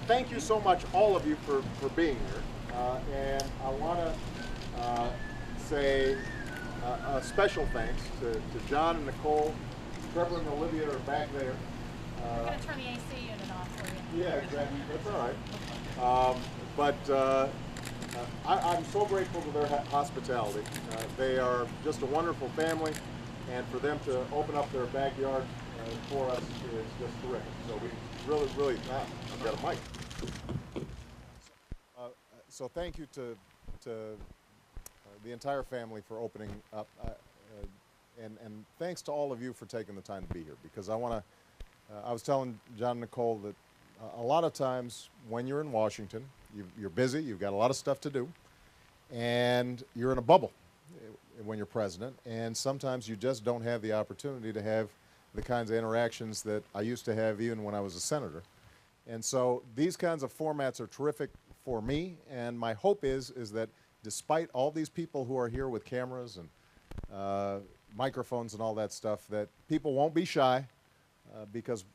thank you so much, all of you, for being here. And I want to say a special thanks to John and Nicole. Trevor and Olivia are back there. I'm going to turn the AC unit off for you. Yeah, exactly. That's all right. I'm so grateful for their hospitality. They are just a wonderful family, and for them to open up their backyard for us is just terrific. So we really, I've got a mic. So thank you to the entire family for opening up, and thanks to all of you for taking the time to be here, because I was telling John and Nicole that a lot of times when you're in Washington, you're busy, you've got a lot of stuff to do, and you're in a bubble when you're president, and sometimes you just don't have the opportunity to have the kinds of interactions that I used to have even when I was a senator. And so these kinds of formats are terrific for me, and my hope is that despite all these people who are here with cameras and microphones and all that stuff, that people won't be shy, because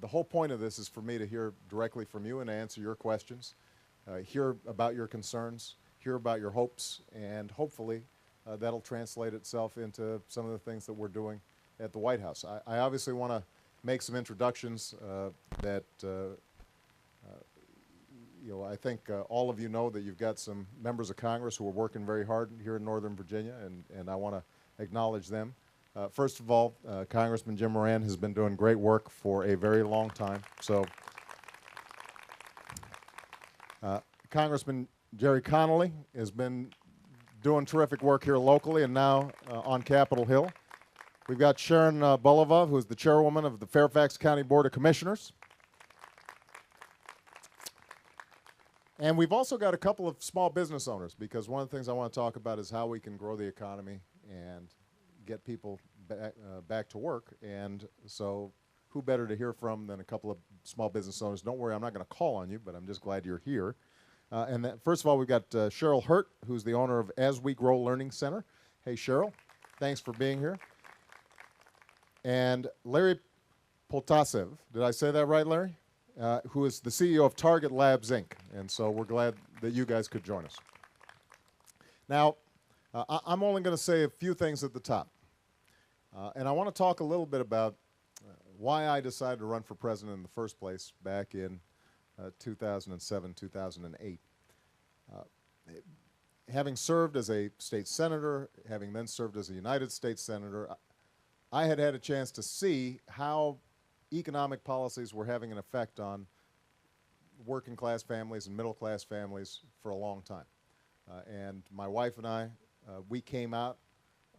the whole point of this is for me to hear directly from you and answer your questions, hear about your concerns, hear about your hopes, and hopefully that'll translate itself into some of the things that we're doing at the White House. I obviously want to make some introductions that I think all of you know that you've got some members of Congress who are working very hard here in Northern Virginia, and I want to acknowledge them. First of all, Congressman Jim Moran has been doing great work for a very long time. So, Congressman Jerry Connolly has been doing terrific work here locally and now on Capitol Hill. We've got Sharon Bulovov, who is the chairwoman of the Fairfax County Board of Commissioners. And we've also got a couple of small business owners, because one of the things I want to talk about is how we can grow the economy and get people back to work. And so who better to hear from than a couple of small business owners? Don't worry, I'm not going to call on you, but I'm just glad you're here. First of all, we've got Cheryl Hurt, who's the owner of As We Grow Learning Center. Hey, Cheryl, thanks for being here. And Larry Poltasev, did I say that right, Larry? Who is the CEO of Target Labs, Inc. And so we're glad that you guys could join us. Now, I'm only going to say a few things at the top. And I want to talk a little bit about why I decided to run for president in the first place back in 2007, 2008. Having served as a state senator, having then served as a United States senator, I had a chance to see how economic policies were having an effect on working class families and middle class families for a long time. And my wife and I, we came out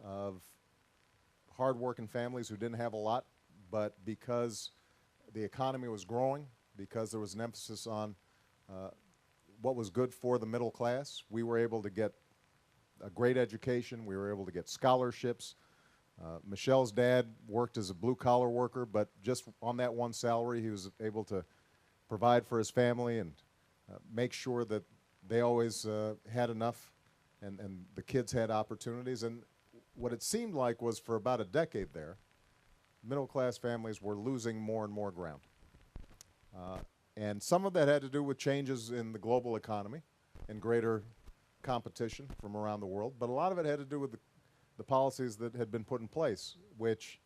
of hard-working families who didn't have a lot, but because the economy was growing, because there was an emphasis on what was good for the middle class, we were able to get a great education, we were able to get scholarships. Michelle's dad worked as a blue-collar worker, but just on that one salary, he was able to provide for his family and make sure that they always had enough and the kids had opportunities. And what it seemed like was for about a decade there, middle-class families were losing more and more ground. And some of that had to do with changes in the global economy and greater competition from around the world, but a lot of it had to do with the policies that had been put in place, which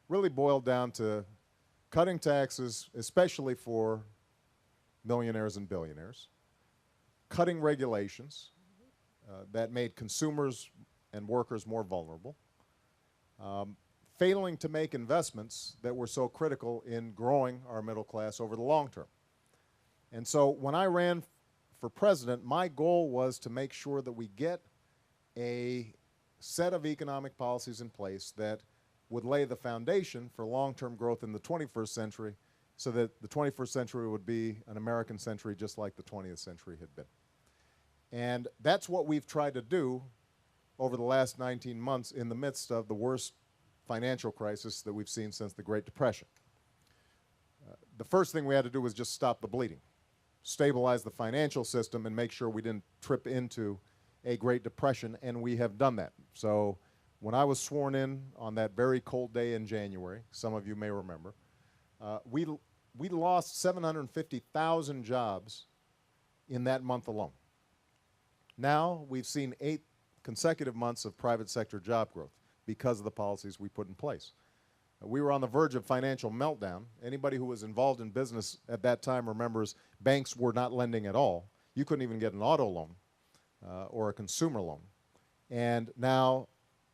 really boiled down to cutting taxes, especially for millionaires and billionaires, cutting regulations that made consumers and workers more vulnerable, failing to make investments that were so critical in growing our middle class over the long term. And so when I ran for president, my goal was to make sure that we get a set of economic policies in place that would lay the foundation for long-term growth in the 21st century, so that the 21st century would be an American century just like the 20th century had been. And that's what we've tried to do over the last 19 months in the midst of the worst financial crisis that we've seen since the Great Depression. The first thing we had to do was just stop the bleeding, stabilize the financial system, and make sure we didn't trip into a Great Depression, and we have done that. So when I was sworn in on that very cold day in January, some of you may remember, we we lost 750,000 jobs in that month alone. Now we've seen 8 consecutive months of private sector job growth because of the policies we put in place. We were on the verge of financial meltdown. Anybody who was involved in business at that time remembers banks were not lending at all. You couldn't even get an auto loan or a consumer loan. And now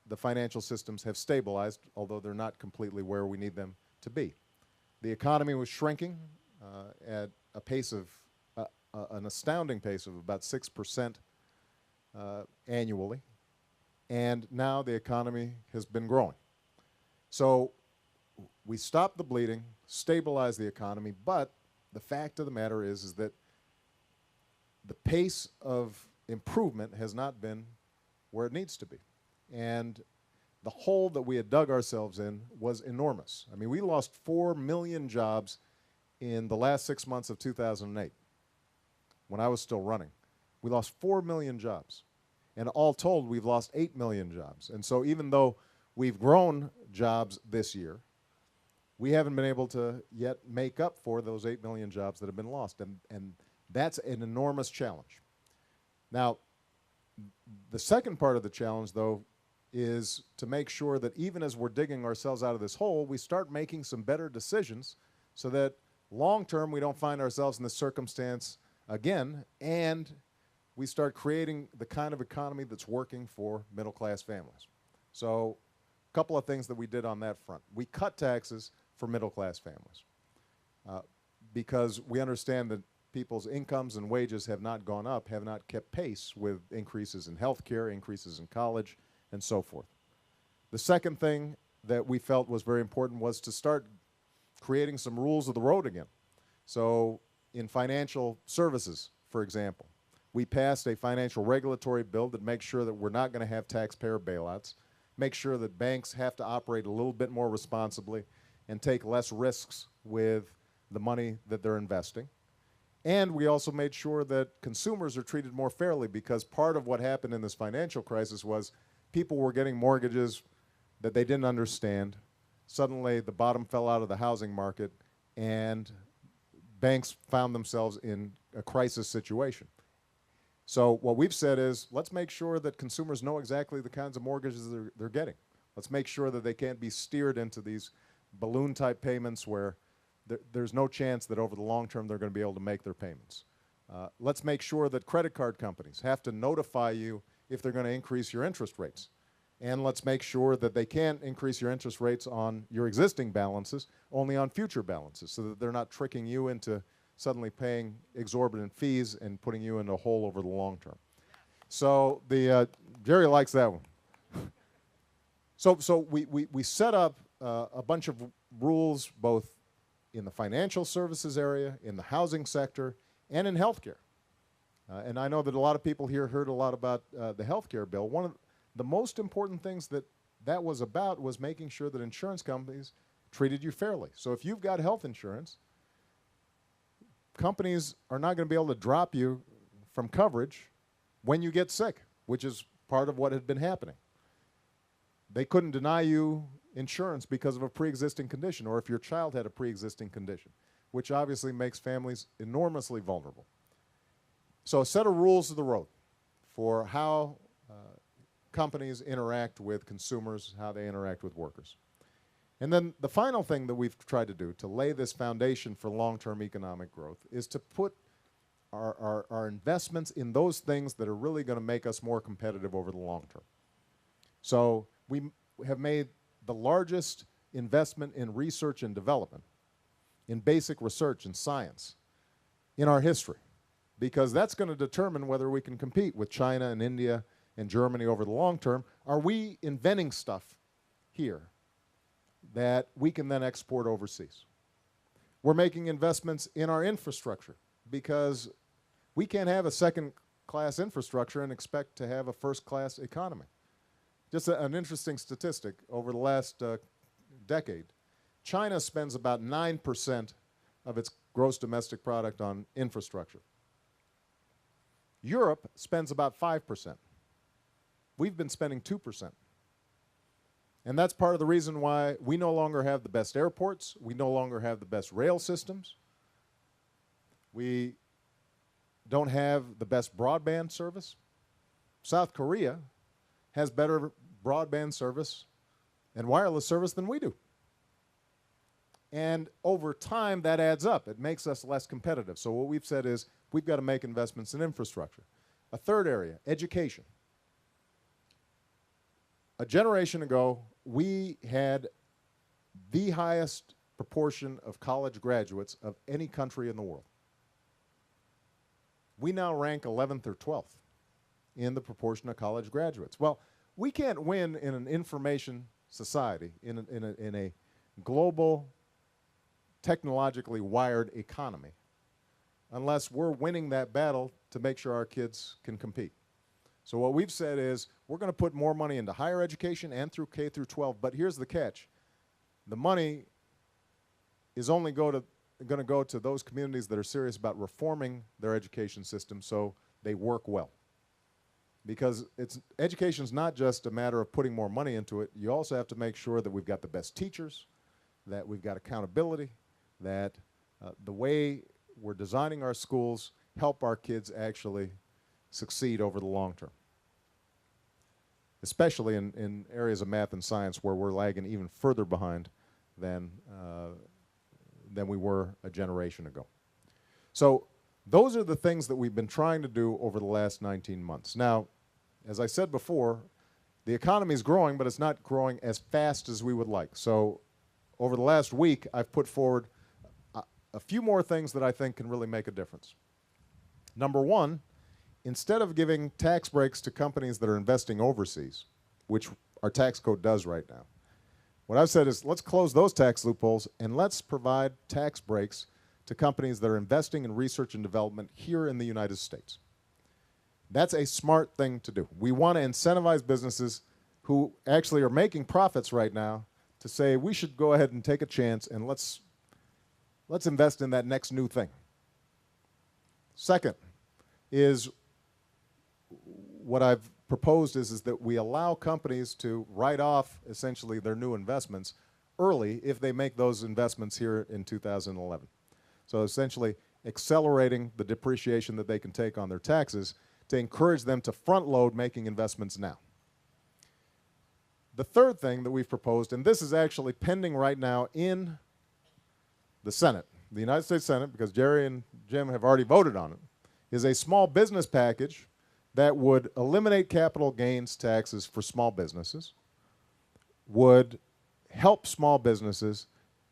the financial systems have stabilized, although they're not completely where we need them to be. The economy was shrinking at a pace of, an astounding pace of about 6% annually. And now the economy has been growing. So we stopped the bleeding, stabilized the economy, but the fact of the matter is that the pace of improvement has not been where it needs to be. And the hole that we had dug ourselves in was enormous. I mean, we lost 4 million jobs in the last 6 months of 2008, when I was still running. We lost 4 million jobs. And all told, we've lost 8 million jobs. And so even though we've grown jobs this year, we haven't been able to yet make up for those 8 million jobs that have been lost. And that's an enormous challenge. Now, the second part of the challenge, though, is to make sure that even as we're digging ourselves out of this hole, we start making some better decisions so that long-term we don't find ourselves in this circumstance again, and we start creating the kind of economy that's working for middle-class families. So a couple of things that we did on that front. We cut taxes for middle-class families because we understand that people's incomes and wages have not gone up, have not kept pace with increases in health care, increases in college, and so forth. The second thing that we felt was very important was to start creating some rules of the road again. So in financial services, for example, we passed a financial regulatory bill that makes sure that we're not going to have taxpayer bailouts, make sure that banks have to operate a little bit more responsibly and take less risks with the money that they're investing. And we also made sure that consumers are treated more fairly, because part of what happened in this financial crisis was people were getting mortgages that they didn't understand. Suddenly the bottom fell out of the housing market and banks found themselves in a crisis situation. So what we've said is, let's make sure that consumers know exactly the kinds of mortgages they're getting. Let's make sure that they can't be steered into these balloon-type payments where there's no chance that over the long term they're going to be able to make their payments. Let's make sure that credit card companies have to notify you if they're going to increase your interest rates. And let's make sure that they can't increase your interest rates on your existing balances, only on future balances, so that they're not tricking you into suddenly paying exorbitant fees and putting you in a hole over the long term. So Jerry likes that one. So we set up a bunch of rules both in the financial services area, in the housing sector, and in healthcare. And I know that a lot of people here heard a lot about the healthcare bill. One of the most important things that was about was making sure that insurance companies treated you fairly. So if you've got health insurance, companies are not going to be able to drop you from coverage when you get sick, which is part of what had been happening. They couldn't deny you insurance because of a pre-existing condition, or if your child had a pre-existing condition, which obviously makes families enormously vulnerable. So a set of rules of the road for how companies interact with consumers, how they interact with workers. And then the final thing that we've tried to do to lay this foundation for long-term economic growth is to put our investments in those things that are really going to make us more competitive over the long term. So we have made the largest investment in research and development, in basic research and science, in our history, because that's going to determine whether we can compete with China and India and Germany over the long term. Are we inventing stuff here that we can then export overseas? We're making investments in our infrastructure, because we can't have a second-class infrastructure and expect to have a first-class economy. Just an interesting statistic, over the last decade, China spends about 9% of its gross domestic product on infrastructure. Europe spends about 5%. We've been spending 2%. And that's part of the reason why we no longer have the best airports, we no longer have the best rail systems, we don't have the best broadband service. South Korea has better broadband service and wireless service than we do. And over time, that adds up. It makes us less competitive. So what we've said is we've got to make investments in infrastructure. A third area, education. A generation ago, we had the highest proportion of college graduates of any country in the world. We now rank 11th or 12th in the proportion of college graduates. Well, we can't win in an information society, in a global, technologically wired economy, unless we're winning that battle to make sure our kids can compete. So what we've said is we're going to put more money into higher education and through K through 12, but here's the catch. The money is only going to go to those communities that are serious about reforming their education system so they work well. Because education's not just a matter of putting more money into it. You also have to make sure that we've got the best teachers, that we've got accountability, that the way we're designing our schools help our kids actually succeed over the long term, especially in areas of math and science where we're lagging even further behind than we were a generation ago. So those are the things that we've been trying to do over the last 19 months. Now, as I said before, the economy is growing, but it's not growing as fast as we would like. So over the last week, I've put forward a few more things that I think can really make a difference. Number one, instead of giving tax breaks to companies that are investing overseas, which our tax code does right now, what I've said is let's close those tax loopholes and let's provide tax breaks to companies that are investing in research and development here in the United States. That's a smart thing to do. We want to incentivize businesses who actually are making profits right now to say we should go ahead and take a chance and let's invest in that next new thing. Second is what I've proposed is that we allow companies to write off essentially their new investments early if they make those investments here in 2011. So essentially accelerating the depreciation that they can take on their taxes to encourage them to front load making investments now. The third thing that we've proposed, and this is actually pending right now in the Senate, the United States Senate, because Jerry and Jim have already voted on it, is a small business package that would eliminate capital gains taxes for small businesses, would help small businesses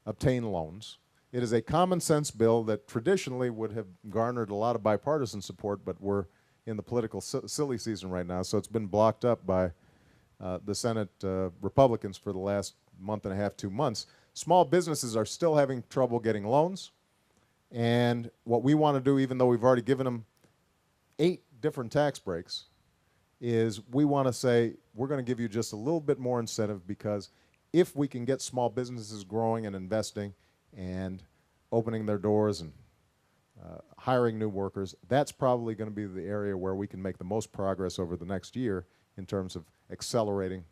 obtain loans. It is a common sense bill that traditionally would have garnered a lot of bipartisan support, but we're in the political silly season right now, so it's been blocked up by the Senate Republicans for the last month and a half, 2 months. Small businesses are still having trouble getting loans, and what we want to do, even though we've already given them 8 different tax breaks, is we want to say we're going to give you just a little bit more incentive, because if we can get small businesses growing and investing and opening their doors and hiring new workers, that's probably going to be the area where we can make the most progress over the next year in terms of accelerating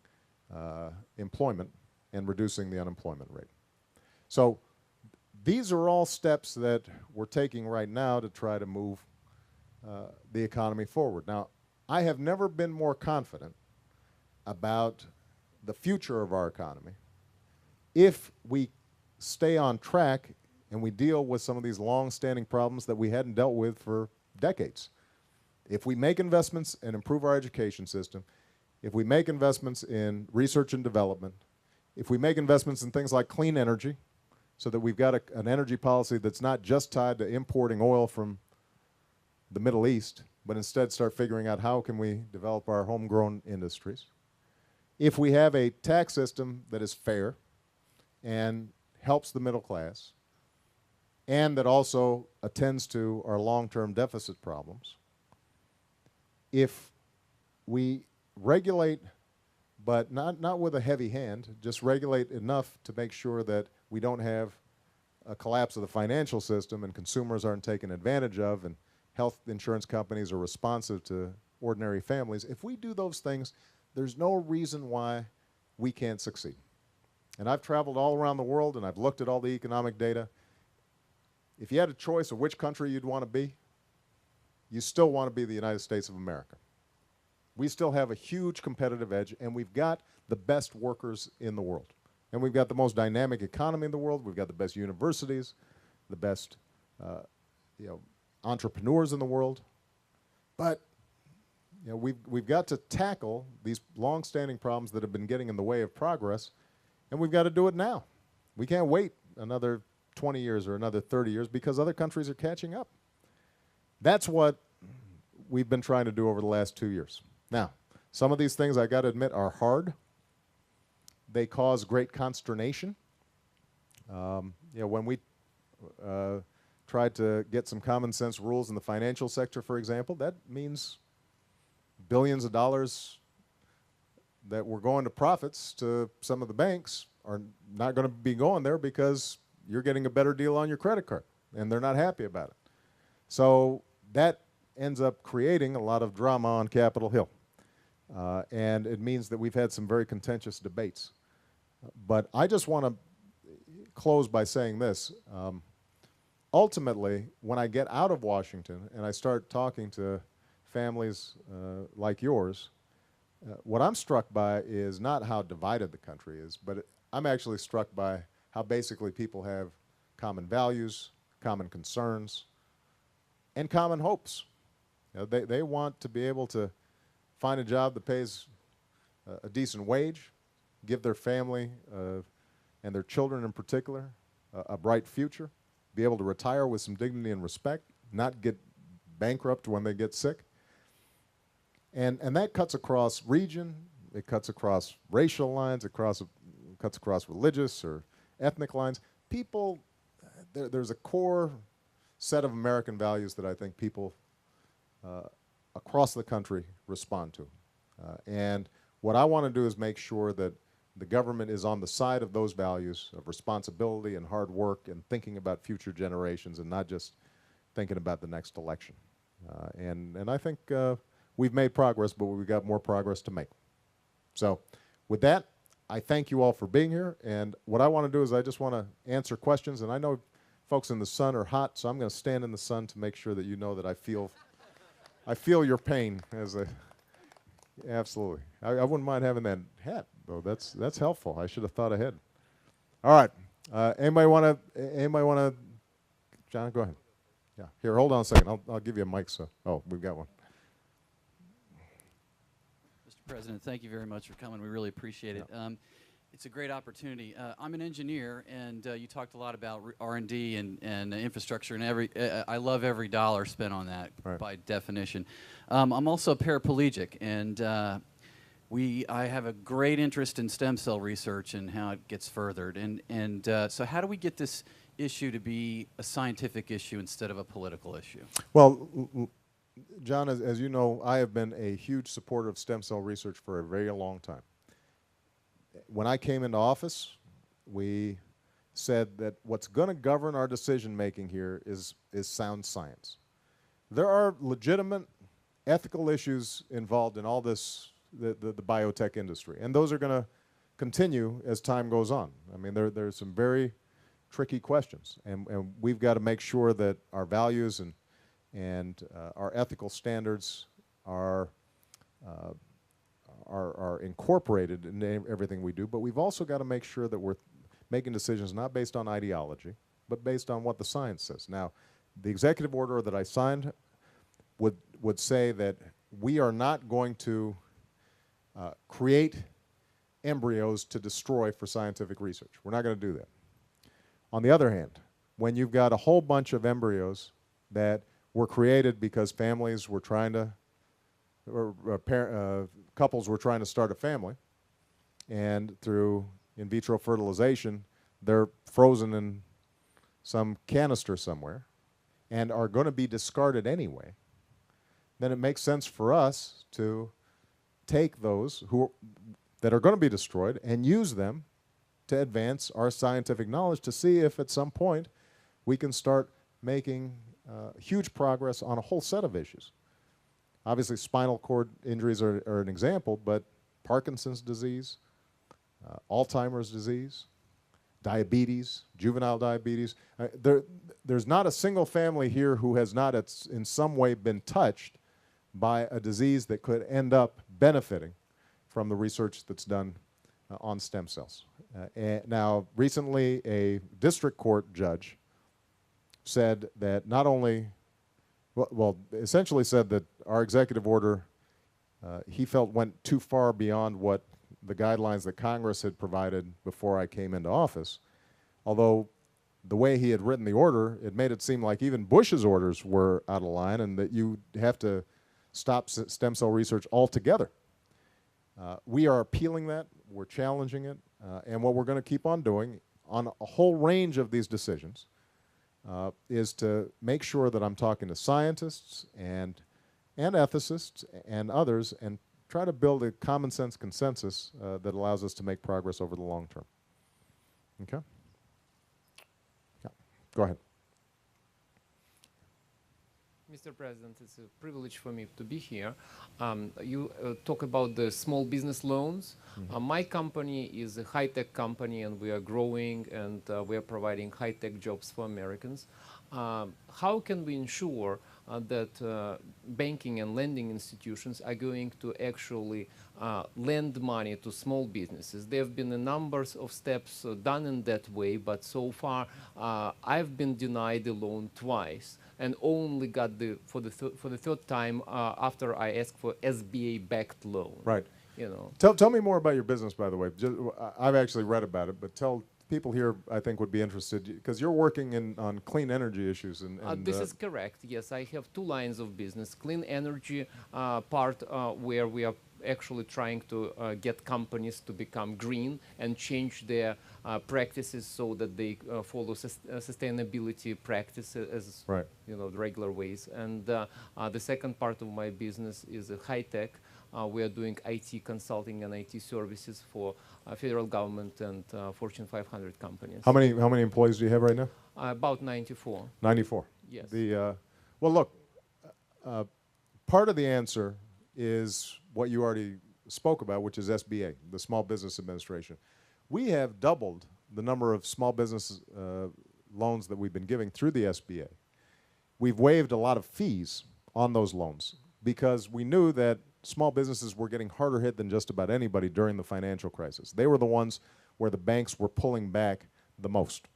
employment and reducing the unemployment rate. So these are all steps that we're taking right now to try to move the economy forward. Now, I have never been more confident about the future of our economy if we stay on track and we deal with some of these long-standing problems that we hadn't dealt with for decades. If we make investments and improve our education system, if we make investments in research and development, if we make investments in things like clean energy, so that we've got an energy policy that's not just tied to importing oil from the Middle East, but instead start figuring out how can we develop our homegrown industries. If we have a tax system that is fair and helps the middle class, and that also attends to our long-term deficit problems, if we regulate, but not with a heavy hand, just regulate enough to make sure that we don't have a collapse of the financial system and consumers aren't taken advantage of and health insurance companies are responsive to ordinary families, if we do those things, there's no reason why we can't succeed. And I've traveled all around the world and I've looked at all the economic data. If you had a choice of which country you'd want to be, you still want to be the United States of America. We still have a huge competitive edge, and we've got the best workers in the world. And we've got the most dynamic economy in the world. We've got the best universities, the best entrepreneurs in the world. But we've got to tackle these long-standing problems that have been getting in the way of progress, and we've got to do it now. We can't wait another 20 years or another 30 years because other countries are catching up. That's what we've been trying to do over the last 2 years. Now, some of these things, I got to admit, are hard. They cause great consternation. When we tried to get some common sense rules in the financial sector, for example, that means billions of dollars that were going to profits to some of the banks are not going to be going there because you're getting a better deal on your credit card, and they're not happy about it. So that ends up creating a lot of drama on Capitol Hill. And it means that we've had some very contentious debates. But I just want to close by saying this. Ultimately, when I get out of Washington and I start talking to families like yours, what I'm struck by is not how divided the country is, but I'm actually struck by how basically people have common values, common concerns, and common hopes. They want to be able to find a job that pays a decent wage, give their family and their children in particular a bright future, be able to retire with some dignity and respect, not get bankrupt when they get sick. And that cuts across region, it cuts across racial lines, it cuts across religious or ethnic lines. People, there's a core set of American values that I think people across the country respond to. And what I want to do is make sure that the government is on the side of those values of responsibility and hard work and thinking about future generations and not just thinking about the next election. And I think we've made progress, but we've got more progress to make. So with that, I thank you all for being here. And what I want to do is I just want to answer questions. And I know folks in the sun are hot, so I'm going to stand in the sun to make sure that you know that I feel your pain as a, absolutely. I wouldn't mind having that hat, though. That's helpful. I should have thought ahead. All right. Anybody want to, John, go ahead. Yeah. Here, hold on a second. I'll give you a mic. So, oh, we've got one. Mr. President, thank you very much for coming. We really appreciate it. It's a great opportunity. I'm an engineer, and you talked a lot about R&D and infrastructure, and I love every dollar spent on that, right, by definition. I'm also a paraplegic, and I have a great interest in stem cell research and how it gets furthered. So how do we get this issue to be a scientific issue instead of a political issue? Well, John, as you know, I have been a huge supporter of stem cell research for a very long time. When I came into office, we said that what's going to govern our decision-making here is sound science. There are legitimate ethical issues involved in all this, the biotech industry, and those are going to continue as time goes on. I mean, there's some very tricky questions, and we've got to make sure that our values and our ethical standards are incorporated in everything we do, but we've also got to make sure that we're making decisions not based on ideology, but based on what the science says. Now, the executive order that I signed would say that we are not going to create embryos to destroy for scientific research. We're not going to do that. On the other hand, when you've got a whole bunch of embryos that were created because families were trying to, or couples were trying to start a family, and through in vitro fertilization, they're frozen in some canister somewhere and are going to be discarded anyway, then it makes sense for us to take those that are going to be destroyed and use them to advance our scientific knowledge to see if at some point we can start making huge progress on a whole set of issues. Obviously, spinal cord injuries are an example, but Parkinson's disease, Alzheimer's disease, diabetes, juvenile diabetes. There's not a single family here who has not in some way been touched by a disease that could end up benefiting from the research that's done on stem cells. Now, recently, a district court judge said that not only, well, essentially said that our executive order, he felt went too far beyond what the guidelines that Congress had provided before I came into office, although the way he had written the order, it made it seem like even Bush's orders were out of line and that you have to stop stem cell research altogether. We are appealing that, we're challenging it, and what we're going to keep on doing on a whole range of these decisions is to make sure that I'm talking to scientists and ethicists and others and try to build a common sense consensus that allows us to make progress over the long term. Okay? Yeah. Go ahead. Mr. President, it's a privilege for me to be here. You talk about the small business loans. Mm-hmm. My company is a high-tech company, and we are growing, and we are providing high-tech jobs for Americans. How can we ensure that banking and lending institutions are going to actually lend money to small businesses? There have been a number of steps done in that way, but so far I've been denied a loan twice, and only got for the third time after I asked for SBA-backed loan. Right. You know. Tell me more about your business, by the way. I've actually read about it, but tell people here, I think, would be interested, because you're working on clean energy issues. This is correct. Yes, I have two lines of business. Clean energy part, where we are actually trying to get companies to become green and change their practices so that they follow sustainability practices as right. You know, the regular ways. And the second part of my business is high tech. We are doing IT consulting and IT services for federal government and Fortune 500 companies. How many employees do you have right now? About 94. 94. Yes. Well, look, part of the answer is what you already spoke about, which is SBA, the Small Business Administration. We have doubled the number of small business loans that we've been giving through the SBA. We've waived a lot of fees on those loans because we knew that small businesses were getting harder hit than just about anybody during the financial crisis. They were the ones where the banks were pulling back the most.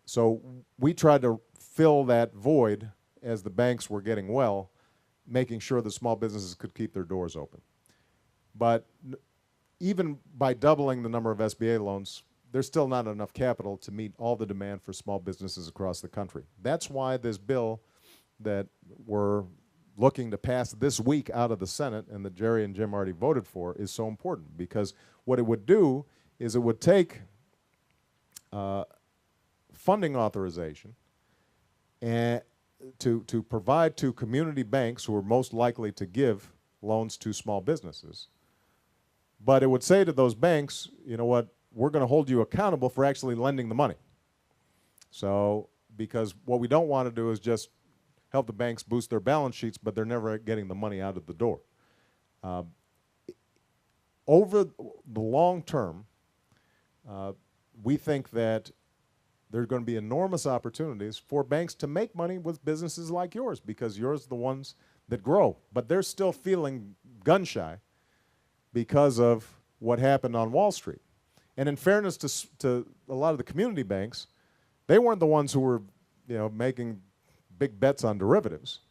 So we tried to fill that void as the banks were getting well, making sure that small businesses could keep their doors open. But even by doubling the number of SBA loans, there's still not enough capital to meet all the demand for small businesses across the country. That's why this bill that we're looking to pass this week out of the Senate and that Jerry and Jim already voted for is so important, because what it would do is it would take funding authorization and to provide to community banks who are most likely to give loans to small businesses. But it would say to those banks, you know what, we're going to hold you accountable for actually lending the money. So, because what we don't want to do is just help the banks boost their balance sheets, but they're never getting the money out of the door. Over the long term, we think that there are going to be enormous opportunities for banks to make money with businesses like yours, because yours are the ones that grow. But they're still feeling gun-shy because of what happened on Wall Street. And in fairness to a lot of the community banks, they weren't the ones who were, you know, making big bets on derivatives,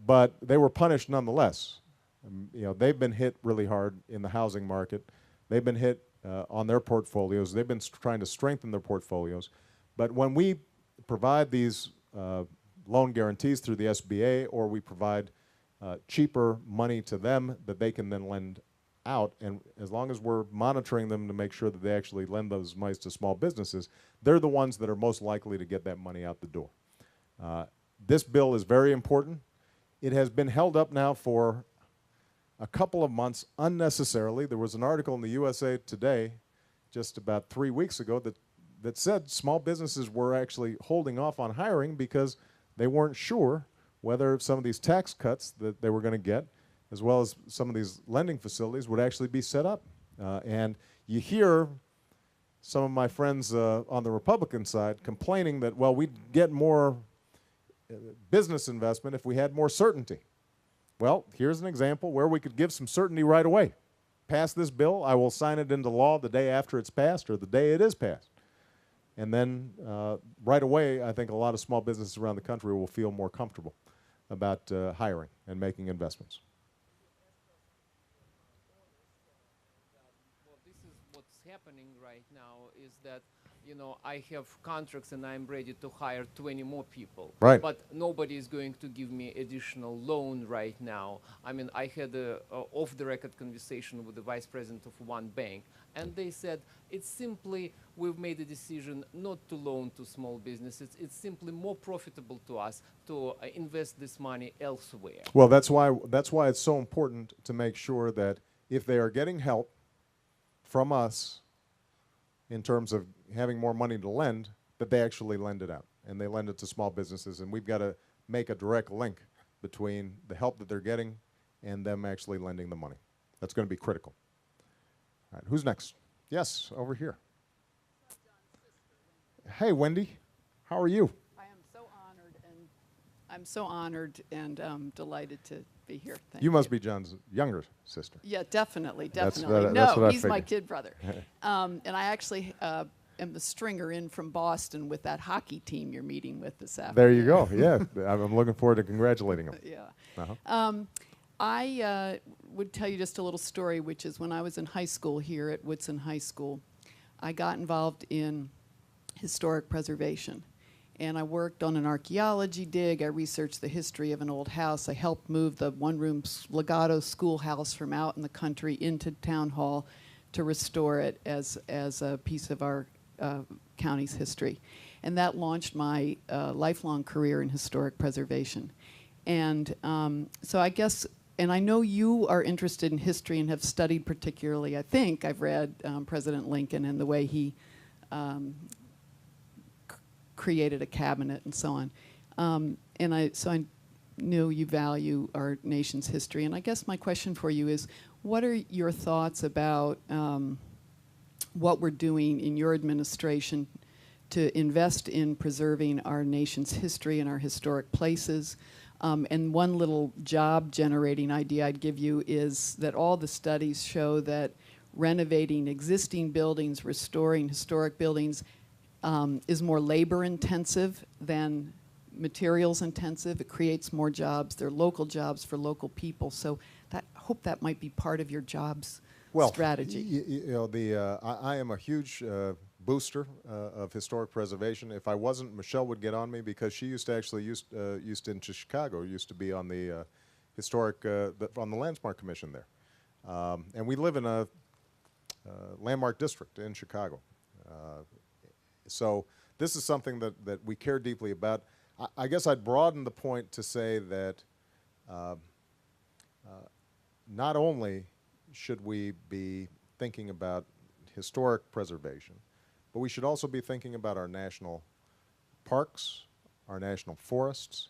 but they were punished nonetheless. You know, they've been hit really hard in the housing market. They've been hit on their portfolios. They've been trying to strengthen their portfolios. But when we provide these loan guarantees through the SBA, or we provide cheaper money to them that they can then lend out, and as long as we're monitoring them to make sure that they actually lend those monies to small businesses, they're the ones that are most likely to get that money out the door. This bill is very important. It has been held up now for a couple of months unnecessarily. There was an article in the USA Today just about 3 weeks ago that said small businesses were actually holding off on hiring because they weren't sure whether some of these tax cuts that they were going to get, as well as some of these lending facilities, would actually be set up. And You hear some of my friends on the Republican side complaining that, well, we'd get more business investment if we had more certainty. Well, here's an example where we could give some certainty right away. Pass this bill, I will sign it into law the day after it's passed or the day it is passed. And then right away, I think a lot of small businesses around the country will feel more comfortable about hiring and making investments. Well, this is what's happening right now is that, you know, I have contracts and I'm ready to hire 20 more people. Right. But nobody is going to give me additional loan right now. I mean, I had a off-the-record conversation with the vice president of one bank, and they said it's simply we've made a decision not to loan to small businesses. It's simply more profitable to us to invest this money elsewhere. Well, that's why it's so important to make sure that if they are getting help from us in terms of having more money to lend, that they actually lend it out, and they lend it to small businesses, and we've got to make a direct link between the help that they're getting and them actually lending the money. That's going to be critical. All right, who's next? Yes, over here. Hey, Wendy, how are you? I am so honored and delighted to be here. Thank You must be John's younger sister. Yeah, definitely. That's No, what I he's my figured. kid brother. And I actually am the stringer in from Boston with that hockey team you're meeting with this afternoon. There you go. Yeah, I'm looking forward to congratulating him. Yeah. Uh-huh. I would tell you just a little story, which is when I was in high school here at Woodson High School, I got involved in historic preservation. And I worked on an archaeology dig. I researched the history of an old house. I helped move the one-room legato schoolhouse from out in the country into Town Hall to restore it as a piece of our county's history. And that launched my lifelong career in historic preservation. And so I guess, and I know you are interested in history and have studied particularly, I think I've read President Lincoln and the way he created a cabinet and so on. So I know you value our nation's history. And I guess my question for you is, what are your thoughts about what we're doing in your administration to invest in preserving our nation's history and our historic places? And one little job-generating idea I'd give you is that all the studies show that renovating existing buildings, restoring historic buildings, is more labor-intensive than materials-intensive. It creates more jobs. They're local jobs for local people. So I hope that might be part of your jobs strategy. You know, I am a huge booster of historic preservation. If I wasn't, Michelle would get on me because she used to actually used in Chicago, used to be on the historic on the Landmark Commission there, and we live in a landmark district in Chicago. So this is something that we care deeply about. I guess I'd broaden the point to say that not only should we be thinking about historic preservation, but we should also be thinking about our national parks, our national forests.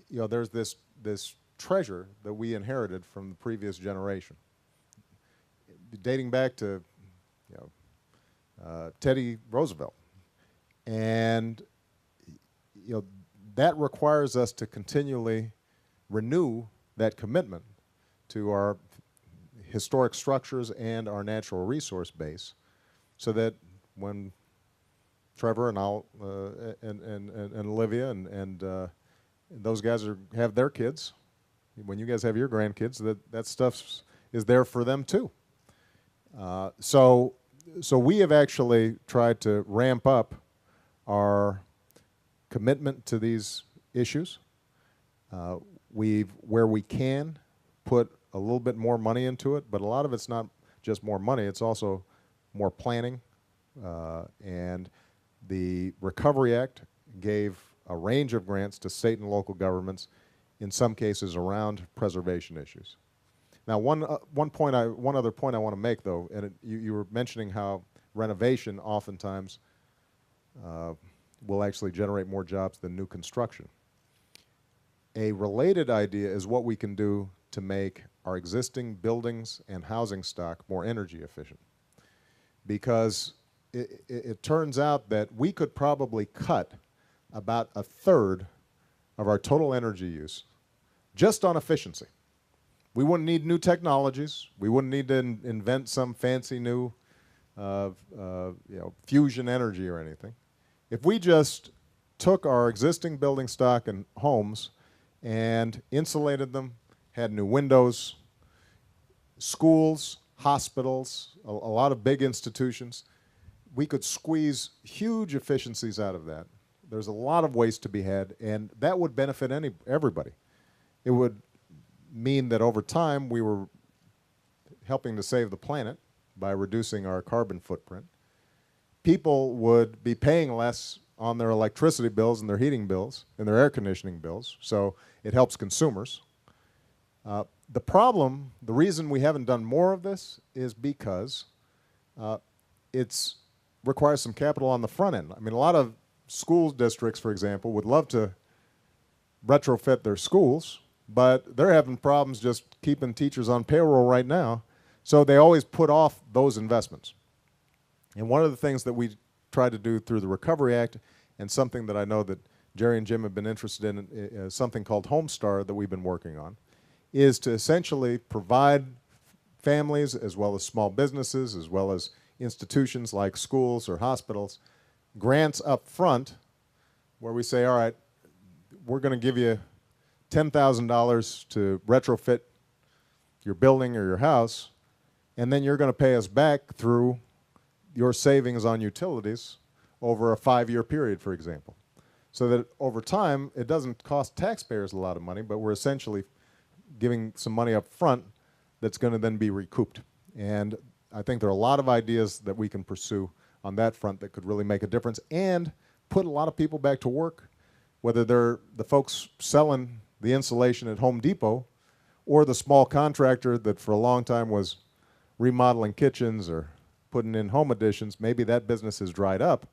You know, there's this treasure that we inherited from the previous generation, dating back to, you know, Teddy Roosevelt. And, you know, that requires us to continually renew that commitment to our historic structures and our natural resource base, so that when Trevor and I'll and Olivia and those guys have their kids, when you guys have your grandkids, that stuff is there for them too. So we have actually tried to ramp up our commitment to these issues. We've, where we can, put a little bit more money into it, but a lot of it's not just more money, it's also more planning. And the Recovery Act gave a range of grants to state and local governments, in some cases around preservation issues. Now, one other point I want to make, though, and you were mentioning how renovation oftentimes will actually generate more jobs than new construction. A related idea is what we can do to make our existing buildings and housing stock more energy efficient. because it turns out that we could probably cut about a third of our total energy use just on efficiency. We wouldn't need new technologies. We wouldn't need to invent some fancy new fusion energy or anything. If we just took our existing building stock and homes and insulated them, had new windows, schools, hospitals, a lot of big institutions, we could squeeze huge efficiencies out of that. There's a lot of waste to be had, and that would benefit everybody. It would mean that over time we were helping to save the planet by reducing our carbon footprint. People would be paying less on their electricity bills and their heating bills and their air conditioning bills, so it helps consumers. The problem, the reason we haven't done more of this is because it requires some capital on the front end. I mean, a lot of school districts, for example, would love to retrofit their schools, but they're having problems just keeping teachers on payroll right now, so they always put off those investments. And one of the things that we try to do through the Recovery Act, and something that I know that Jerry and Jim have been interested in, something called Homestar that we've been working on, is to essentially provide families as well as small businesses as well as institutions like schools or hospitals grants up front where we say, all right, we're going to give you $10,000 to retrofit your building or your house, and then you're going to pay us back through your savings on utilities over a 5-year period, for example. So that over time, it doesn't cost taxpayers a lot of money, but we're essentially giving some money up front that's going to then be recouped. And I think there are a lot of ideas that we can pursue on that front that could really make a difference and put a lot of people back to work, whether they're the folks selling the insulation at Home Depot or the small contractor that for a long time was remodeling kitchens or putting in home additions. Maybe that business has dried up.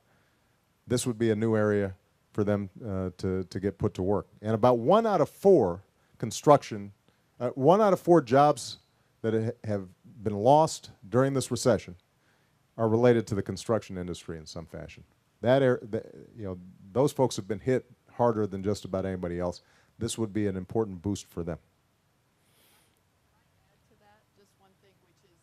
This would be a new area for them to get put to work. And about 1 out of 4 construction, 1 out of 4 jobs that have been lost during this recession are related to the construction industry in some fashion. Those folks have been hit harder than just about anybody else. This would be an important boost for them. Add to that just one thing, which is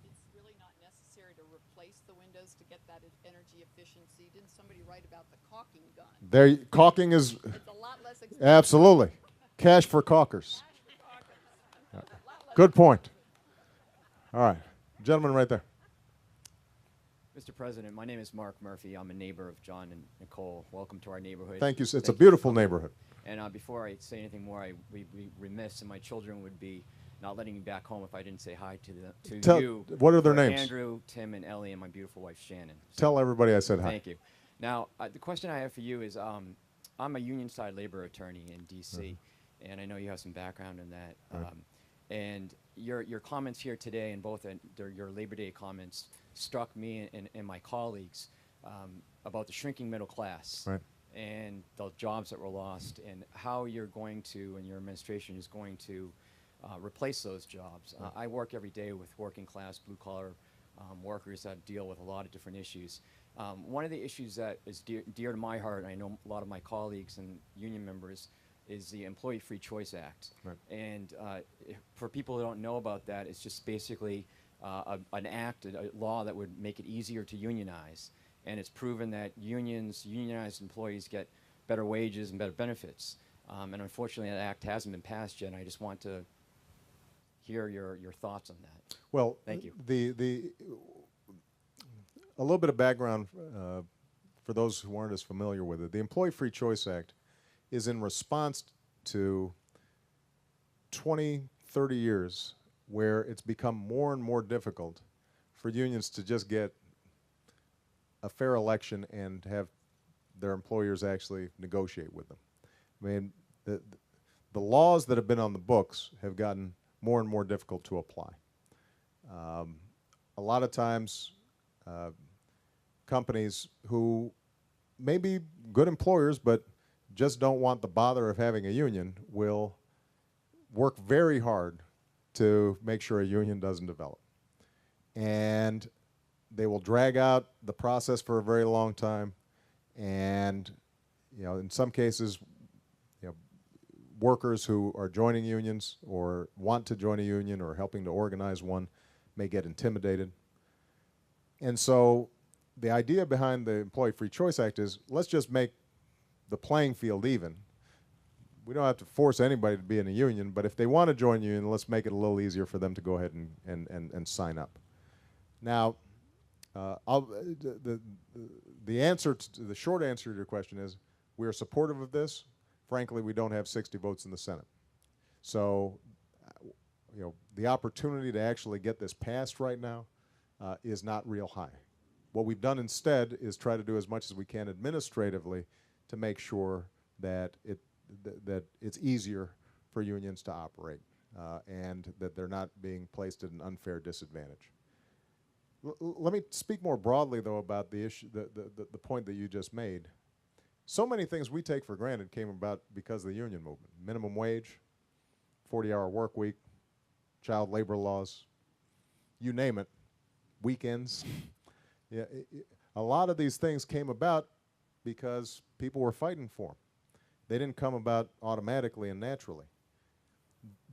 it's really not necessary to replace the windows to get that energy efficiency. Didn't somebody write about the caulking gun? Caulking is It's a lot less expensive. absolutely cash for caulkers. Good point. All right, gentleman right there. Mr. President, my name is Mark Murphy. I'm a neighbor of John and Nicole. Welcome to our neighborhood. Thank you. It's a beautiful neighborhood. And before I say anything more, we'd be remiss, and my children would be not letting me back home if I didn't say hi to you. What are their for names? Andrew, Tim, and Ellie, and my beautiful wife, Shannon. So Tell everybody I said hi. thank you. Now, the question I have for you is, I'm a union side labor attorney in D.C., and I know you have some background in that. Right. And your comments here today, and both your Labor Day comments, struck me and my colleagues about the shrinking middle class. Right. And the jobs that were lost, and how you're going to, and your administration is going to replace those jobs. I work every day with working class, blue collar workers that deal with a lot of different issues. One of the issues that is dear to my heart, and I know a lot of my colleagues and union members, is the Employee Free Choice Act. Right. And for people who don't know about that, it's just basically an act, a law that would make it easier to unionize. And it's proven that unionized employees get better wages and better benefits. And unfortunately, that act hasn't been passed yet, and I just want to hear your thoughts on that. Well, Thank you. A little bit of background for those who aren't as familiar with it. The Employee Free Choice Act is in response to 20, 30 years where it's become more and more difficult for unions to just get a fair election and have their employers actually negotiate with them. I mean, the laws that have been on the books have gotten more and more difficult to apply. A lot of times, companies who may be good employers but just don't want the bother of having a union will work very hard to make sure a union doesn't develop. And they will drag out the process for a very long time, and in some cases, workers who are joining unions or want to join a union or helping to organize one may get intimidated. And so the idea behind the Employee Free Choice Act is, let's just make the playing field even. We don't have to force anybody to be in a union, but if they want to join a union, let's make it a little easier for them to go ahead and sign up. Now, the short answer to your question is, we are supportive of this. Frankly, we don't have 60 votes in the Senate. So, the opportunity to actually get this passed right now is not real high. What we've done instead is try to do as much as we can administratively to make sure that it's easier for unions to operate and that they're not being placed at an unfair disadvantage. Let me speak more broadly, though, about the issue, the point that you just made. So many things we take for granted came about because of the union movement. Minimum wage, 40-hour work week, child labor laws, you name it, weekends. Yeah, a lot of these things came about because people were fighting for them. They didn't come about automatically and naturally.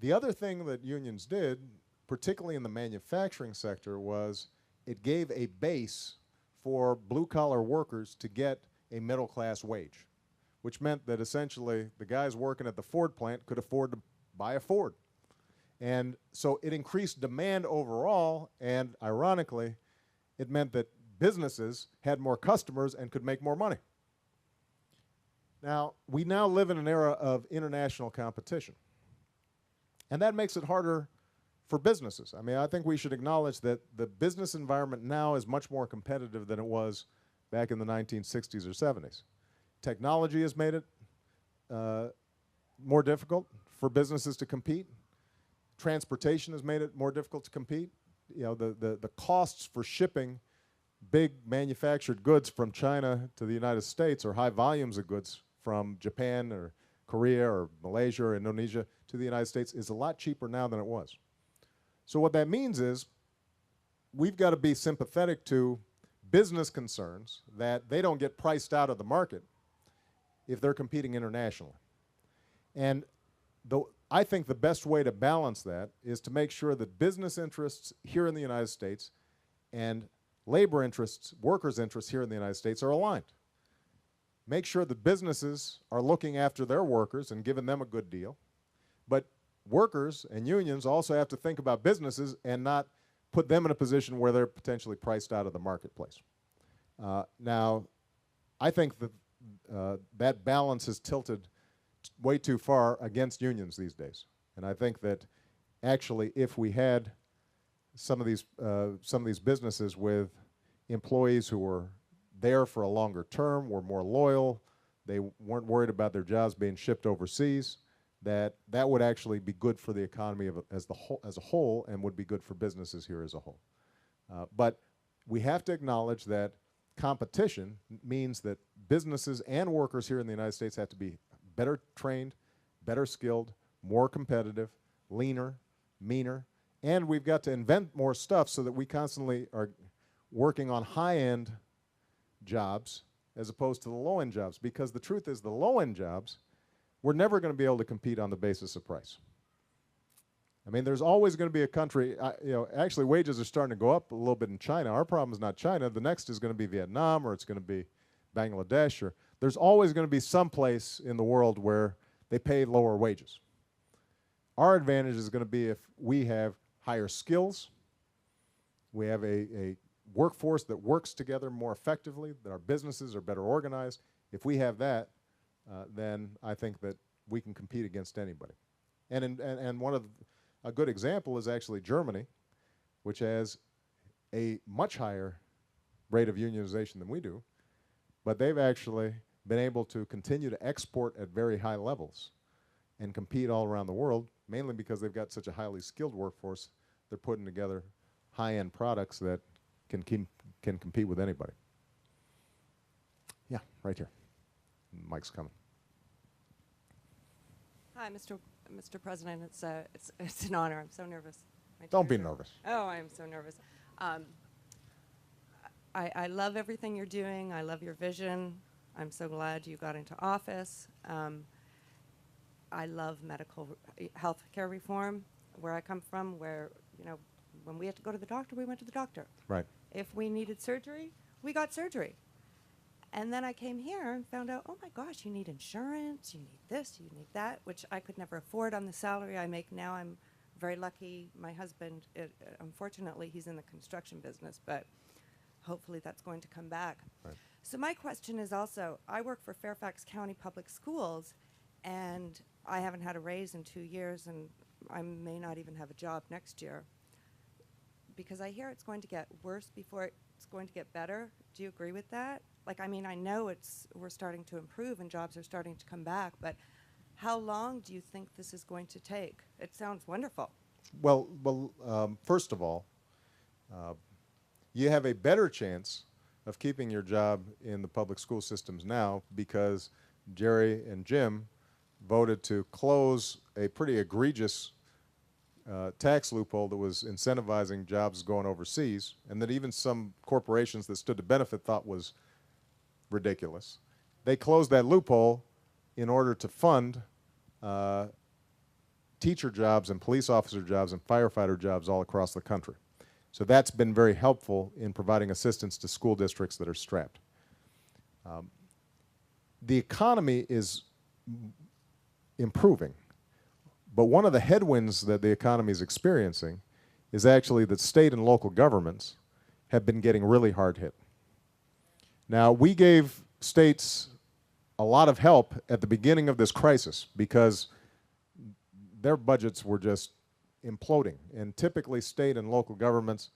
The other thing that unions did, particularly in the manufacturing sector, was it gave a base for blue-collar workers to get a middle-class wage, which meant that essentially the guys working at the Ford plant could afford to buy a Ford. And so it increased demand overall, and ironically, it meant that businesses had more customers and could make more money. Now, we now live in an era of international competition, and that makes it harder for businesses. I mean, I think we should acknowledge that the business environment now is much more competitive than it was back in the 1960s or 70s. Technology has made it more difficult for businesses to compete. Transportation has made it more difficult to compete. The costs for shipping big manufactured goods from China to the United States, or high volumes of goods from Japan or Korea or Malaysia or Indonesia to the United States, is a lot cheaper now than it was. So what that means is we've got to be sympathetic to business concerns that they don't get priced out of the market if they're competing internationally. And I think the best way to balance that is to make sure that business interests here in the United States and labor interests, workers' interests here in the United States are aligned. Make sure that businesses are looking after their workers and giving them a good deal. But workers and unions also have to think about businesses and not put them in a position where they're potentially priced out of the marketplace. Now, I think that that balance has tilted way too far against unions these days. And I think that actually if we had some of these businesses with employees who were there for a longer term, were more loyal, they weren't worried about their jobs being shipped overseas, that would actually be good for the economy as a whole, and would be good for businesses here as a whole. But we have to acknowledge that competition means that businesses and workers here in the United States have to be better trained, better skilled, more competitive, leaner, meaner, and we've got to invent more stuff so that we constantly are working on high-end jobs as opposed to the low-end jobs, because the truth is the low-end jobs, we're never going to be able to compete on the basis of price. I mean, there's always going to be a country, actually wages are starting to go up a little bit in China. Our problem is not China. The next is going to be Vietnam, or it's going to be Bangladesh, or there's always going to be some place in the world where they pay lower wages. Our advantage is going to be if we have higher skills, we have a workforce that works together more effectively, that our businesses are better organized. If we have that, then I think that we can compete against anybody. And a good example is actually Germany, which has a much higher rate of unionization than we do, but they've actually been able to continue to export at very high levels and compete all around the world, mainly because they've got such a highly skilled workforce. They're putting together high-end products that can compete with anybody. Yeah, right here. Mike's coming. Hi, Mr. President. It's an honor. I'm so nervous. Don't be nervous. Oh, I am so nervous. I love everything you're doing. I love your vision. I'm so glad you got into office. I love health care reform, where I come from, where, you know, when we had to go to the doctor, we went to the doctor. Right. If we needed surgery, we got surgery. And then I came here and found out, oh my gosh, you need insurance, you need this, you need that, which I could never afford on the salary I make now. I'm very lucky. My husband, unfortunately, he's in the construction business, but hopefully that's going to come back. Right. So my question is also, I work for Fairfax County Public Schools, and I haven't had a raise in 2 years, and I may not even have a job next year, because I hear it's going to get worse before it's going to get better. Do you agree with that? Like, I mean, I know we're starting to improve and jobs are starting to come back, but how long do you think this is going to take? It sounds wonderful. Well, first of all, you have a better chance of keeping your job in the public school systems now because Jerry and Jim voted to close a pretty egregious tax loophole that was incentivizing jobs going overseas, and that even some corporations that stood to benefit thought was ridiculous. They closed that loophole in order to fund teacher jobs and police officer jobs and firefighter jobs all across the country. So that's been very helpful in providing assistance to school districts that are strapped. The economy is improving, but one of the headwinds that the economy is experiencing is actually that state and local governments have been getting really hard hit. Now, we gave states a lot of help at the beginning of this crisis because their budgets were just imploding. And typically state and local governments,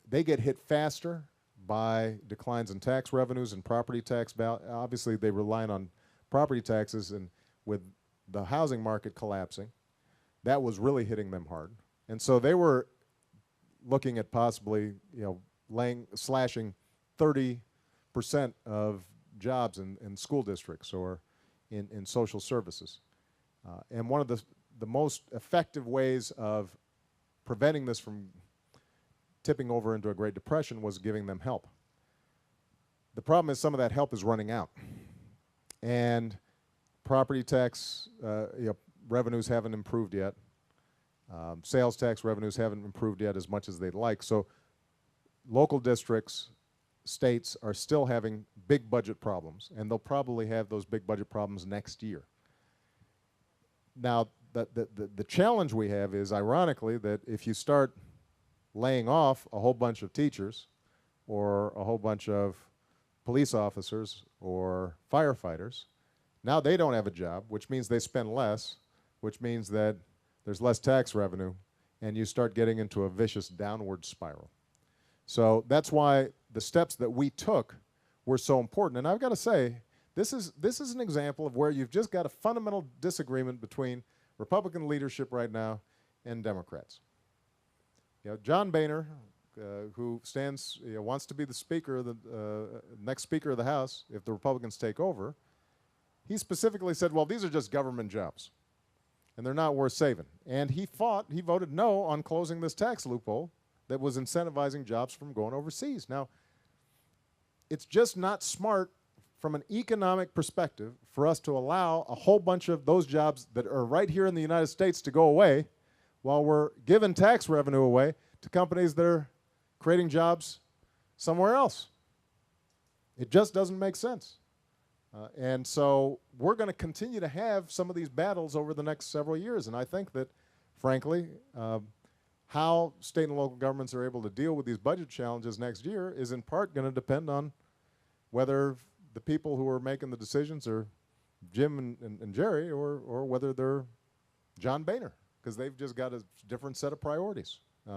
they get hit faster by declines in tax revenues and property tax. Obviously, they rely on property taxes, and with the housing market collapsing, that was really hitting them hard. And so they were looking at possibly, you know, slashing 30% of jobs in school districts or in social services. And one of the most effective ways of preventing this from tipping over into a Great Depression was giving them help. The problem is some of that help is running out. And property tax revenues haven't improved yet. Sales tax revenues haven't improved yet as much as they'd like. So local districts, states are still having big budget problems, and they'll probably have those big budget problems next year. Now, the challenge we have is, ironically, that if you start laying off a whole bunch of teachers or a whole bunch of police officers or firefighters, now they don't have a job, which means they spend less, which means that there's less tax revenue, and you start getting into a vicious downward spiral. So that's why the steps that we took were so important. And I've got to say, this is an example of where you've just got a fundamental disagreement between Republican leadership right now and Democrats. You know, John Boehner, who wants to be the speaker, next Speaker of the House if the Republicans take over, he specifically said, well, these are just government jobs, and they're not worth saving. And he voted no on closing this tax loophole that was incentivizing jobs from going overseas. Now, it's just not smart from an economic perspective for us to allow a whole bunch of those jobs that are right here in the United States to go away while we're giving tax revenue away to companies that are creating jobs somewhere else. It just doesn't make sense. And so we're going to continue to have some of these battles over the next several years. And I think that, frankly, how state and local governments are able to deal with these budget challenges next year is in part going to depend on whether the people who are making the decisions are Jim and Jerry or whether they're John Boehner, because they've just got a different set of priorities. You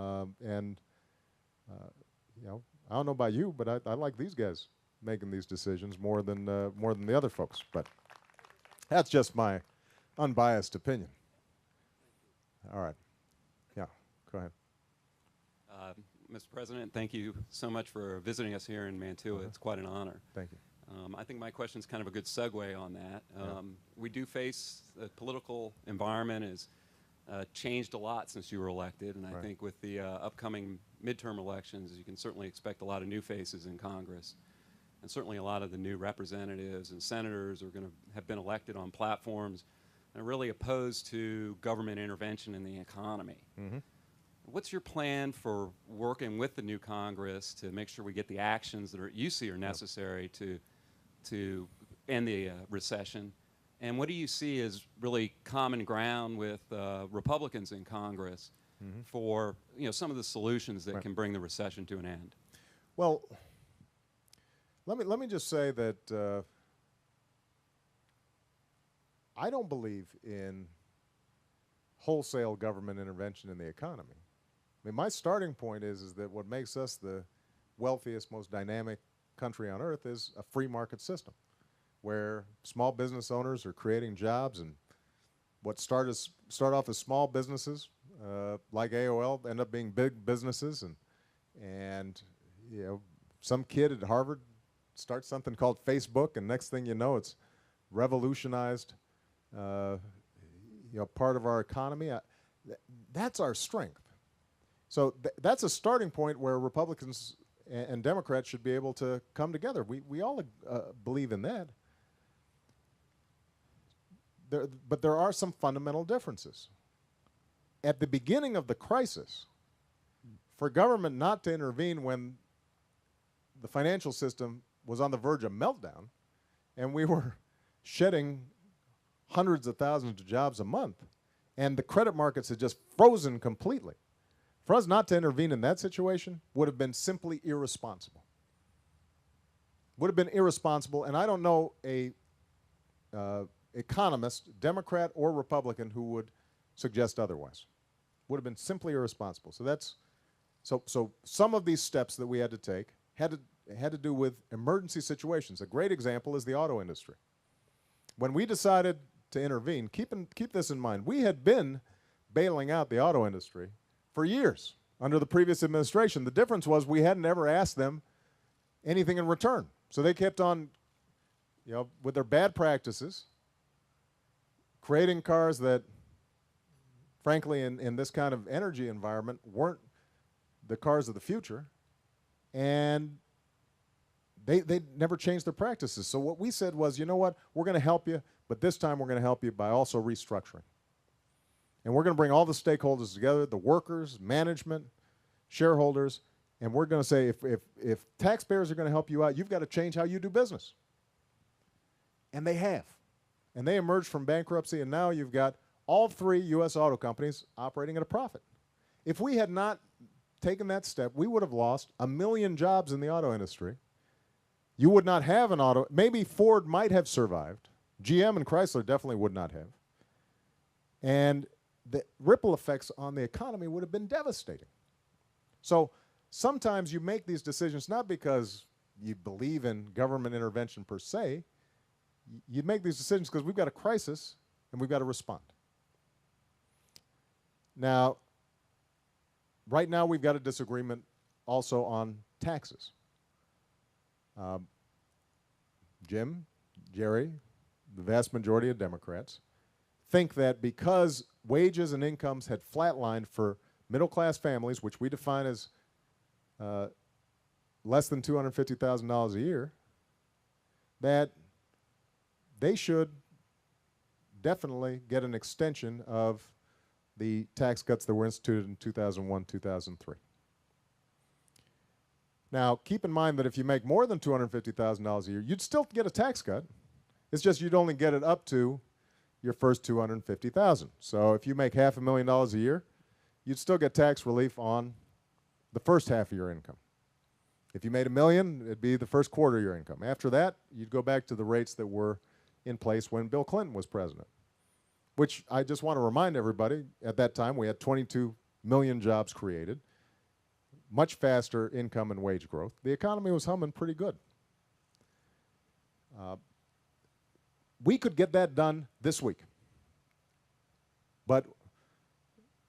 know, I don't know about you, but I like these guys making these decisions more than the other folks. But that's just my unbiased opinion. All right. Yeah, go ahead. Mr. President, thank you so much for visiting us here in Mantua. It's quite an honor. Thank you. I think my question is kind of a good segue on that. Yeah. We do face the political environment has changed a lot since you were elected, and I Right. think with the upcoming midterm elections, you can certainly expect a lot of new faces in Congress. And certainly a lot of the new representatives and senators are going to have been elected on platforms that are really opposed to government intervention in the economy. What's your plan for working with the new Congress to make sure we get the actions that you see are necessary to end the recession? And what do you see as really common ground with Republicans in Congress for some of the solutions that can bring the recession to an end? Well, let me just say that I don't believe in wholesale government intervention in the economy. I mean, my starting point is that what makes us the wealthiest, most dynamic country on earth is a free market system where small business owners are creating jobs, and what start off as small businesses like AOL end up being big businesses, and some kid at Harvard starts something called Facebook, and next thing you know, it's revolutionized part of our economy. That's our strength. So that's a starting point where Republicans and Democrats should be able to come together. We all believe in that. But there are some fundamental differences. At the beginning of the crisis, for government not to intervene when the financial system was on the verge of meltdown and we were shedding hundreds of thousands of jobs a month and the credit markets had just frozen completely, for us not to intervene in that situation would have been simply irresponsible. Would have been irresponsible, and I don't know a economist, Democrat or Republican, who would suggest otherwise. Would have been simply irresponsible. So some of these steps that we had to take had to do with emergency situations. A great example is the auto industry. When we decided to intervene, keep this in mind, we had been bailing out the auto industry for years under the previous administration. The difference was we hadn't ever asked them anything in return. So they kept on, with their bad practices, creating cars that, frankly, in this kind of energy environment, weren't the cars of the future, and they never changed their practices. So what we said was, you know what, we're going to help you, but this time we're going to help you by also restructuring. And we're going to bring all the stakeholders together, the workers, management, shareholders, and we're going to say if taxpayers are going to help you out, you've got to change how you do business. And they have. And they emerged from bankruptcy, and now you've got all three U.S. auto companies operating at a profit. If we had not taken that step, we would have lost 1 million jobs in the auto industry. You would not have an auto. Maybe Ford might have survived. GM and Chrysler definitely would not have. And the ripple effects on the economy would have been devastating. So sometimes you make these decisions not because you believe in government intervention per se. You make these decisions because we've got a crisis and we've got to respond. Now, right now we've got a disagreement also on taxes. Jim, Jerry, the vast majority of Democrats think that because wages and incomes had flatlined for middle-class families, which we define as less than $250,000 a year, that they should definitely get an extension of the tax cuts that were instituted in 2001, 2003. Now, keep in mind that if you make more than $250,000 a year, you'd still get a tax cut. It's just you'd only get it up to your first $250,000. So if you make $500,000 a year, you'd still get tax relief on the first half of your income. If you made $1 million, it'd be the first quarter of your income. After that, you'd go back to the rates that were in place when Bill Clinton was president, which I just want to remind everybody, at that time we had 22 million jobs created, much faster income and wage growth. The economy was humming pretty good. We could get that done this week. But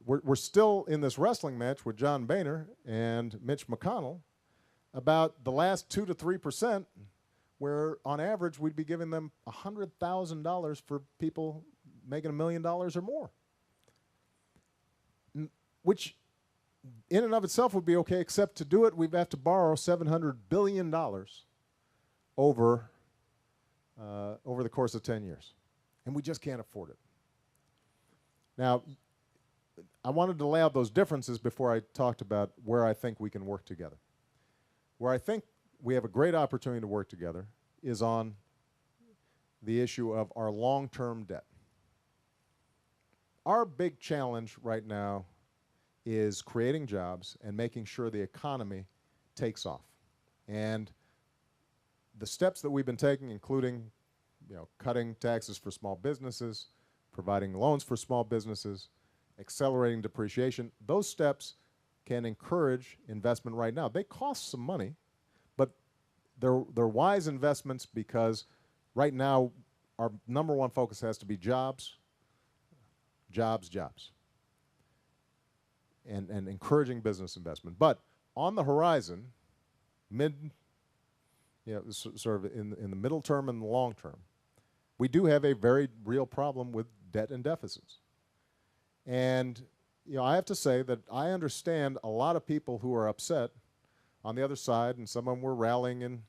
we're still in this wrestling match with John Boehner and Mitch McConnell about the last 2 to 3%, where on average we'd be giving them $100,000 for people making $1 million or more, which in and of itself would be okay, except to do it, we'd have to borrow $700 billion over the course of 10 years. And we just can't afford it. Now, I wanted to lay out those differences before I talked about where I think we can work together. Where I think we have a great opportunity to work together is on the issue of our long-term debt. Our big challenge right now is creating jobs and making sure the economy takes off. And the steps that we've been taking, including cutting taxes for small businesses, providing loans for small businesses, accelerating depreciation, those steps can encourage investment right now. They cost some money, but they're wise investments because right now our number one focus has to be jobs, jobs, jobs, and encouraging business investment. But on the horizon, sort of in the middle term and the long term, we do have a very real problem with debt and deficits. And I have to say that I understand a lot of people who are upset on the other side, and some of them were rallying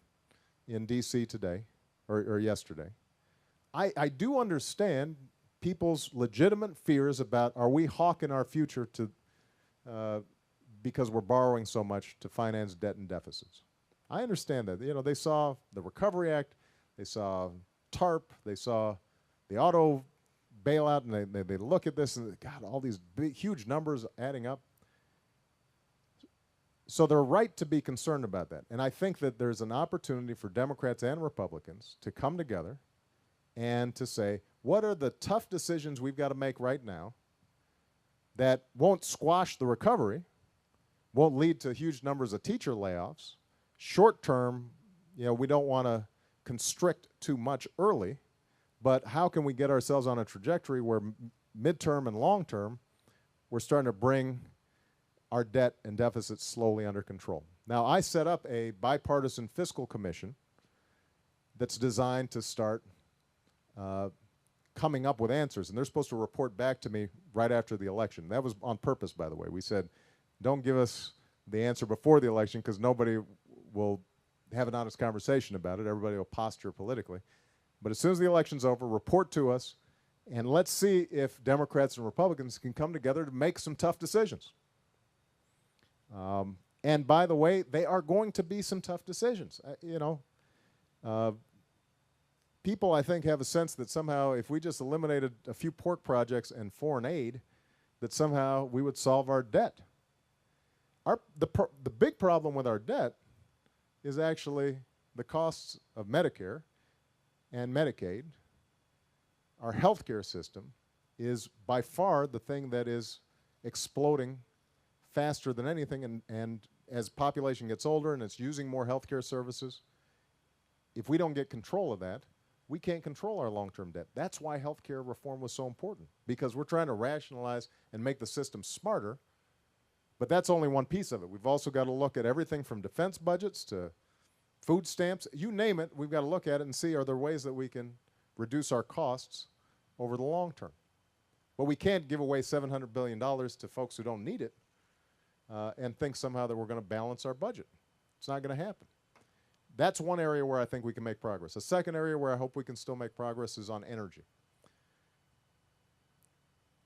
in D.C. today, or yesterday. I do understand people's legitimate fears about, are we hawking our future to because we're borrowing so much to finance debt and deficits. I understand that. They saw the Recovery Act, they saw TARP, they saw the auto bailout, and they look at this and, God, all these big, huge numbers adding up. So they're right to be concerned about that. And I think that there's an opportunity for Democrats and Republicans to come together and to say, what are the tough decisions we've got to make right now that won't squash the recovery, won't lead to huge numbers of teacher layoffs. Short term, we don't want to constrict too much early, but how can we get ourselves on a trajectory where midterm and long term, we're starting to bring our debt and deficits slowly under control. Now, I set up a bipartisan fiscal commission that's designed to start coming up with answers, and they're supposed to report back to me right after the election. That was on purpose, by the way. We said, don't give us the answer before the election because nobody will have an honest conversation about it. Everybody will posture politically. But as soon as the election's over, report to us, and let's see if Democrats and Republicans can come together to make some tough decisions. And by the way, they are going to be some tough decisions. People, I think, have a sense that somehow if we just eliminated a few pork projects and foreign aid, that somehow we would solve our debt. The big problem with our debt is actually the costs of Medicare and Medicaid. Our healthcare system is by far the thing that is exploding faster than anything, and as population gets older and it's using more healthcare services, if we don't get control of that, we can't control our long-term debt. That's why healthcare reform was so important, because we're trying to rationalize and make the system smarter, but that's only one piece of it. We've also got to look at everything from defense budgets to food stamps. You name it, we've got to look at it and see, are there ways that we can reduce our costs over the long term? But we can't give away $700 billion to folks who don't need it and think somehow that we're going to balance our budget. It's not going to happen. That's one area where I think we can make progress. A second area where I hope we can still make progress is on energy.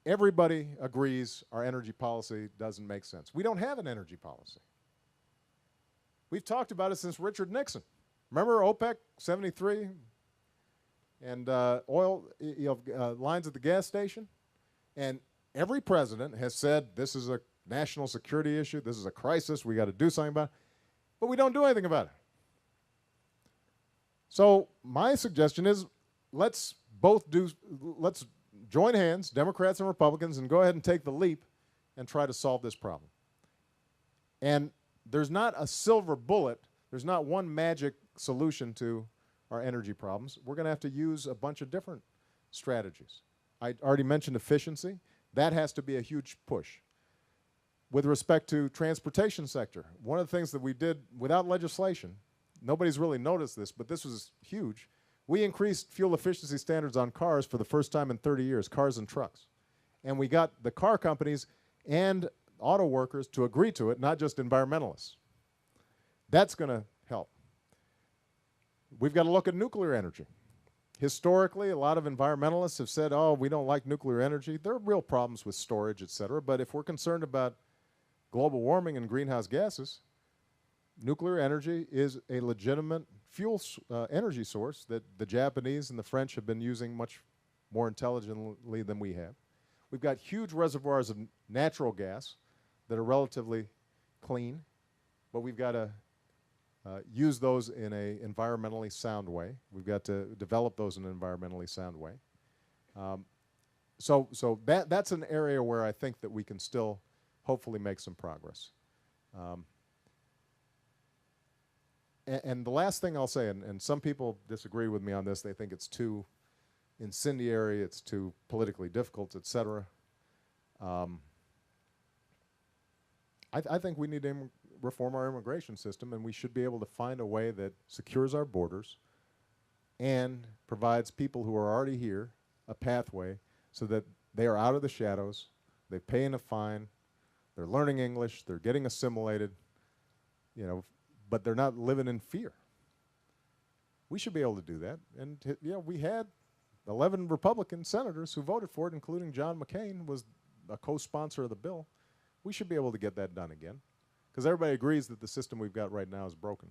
Everybody agrees our energy policy doesn't make sense. We don't have an energy policy. We've talked about it since Richard Nixon. Remember OPEC 73 and oil lines at the gas station? And every president has said this is a national security issue, this is a crisis, we got to do something about it, but we don't do anything about it. So my suggestion is let's join hands, Democrats and Republicans, and go ahead and take the leap and try to solve this problem. And there's not a silver bullet, there's not one magic solution to our energy problems. We're going to have to use a bunch of different strategies. I already mentioned efficiency. That has to be a huge push. With respect to transportation sector, one of the things that we did without legislation, nobody's really noticed this, but this was huge. We increased fuel efficiency standards on cars for the first time in 30 years, cars and trucks. And we got the car companies and auto workers to agree to it, not just environmentalists. That's going to help. We've got to look at nuclear energy. Historically, a lot of environmentalists have said, oh, we don't like nuclear energy. There are real problems with storage, et cetera, but if we're concerned about global warming and greenhouse gases, nuclear energy is a legitimate fuel energy source that the Japanese and the French have been using much more intelligently than we have. We've got huge reservoirs of natural gas that are relatively clean, but we've got to use those in an environmentally sound way. We've got to develop those in an environmentally sound way. So that's an area where I think that we can still hopefully make some progress. And the last thing I'll say, and some people disagree with me on this, they think it's too incendiary, it's too politically difficult, et cetera. I think we need to reform our immigration system, and we should be able to find a way that secures our borders and provides people who are already here a pathway so that they are out of the shadows, they pay in a fine, they're learning English, they're getting assimilated, you know, but they're not living in fear. We should be able to do that. And you know, we had 11 Republican senators who voted for it, including John McCain was a co-sponsor of the bill. We should be able to get that done again, because everybody agrees that the system we've got right now is broken.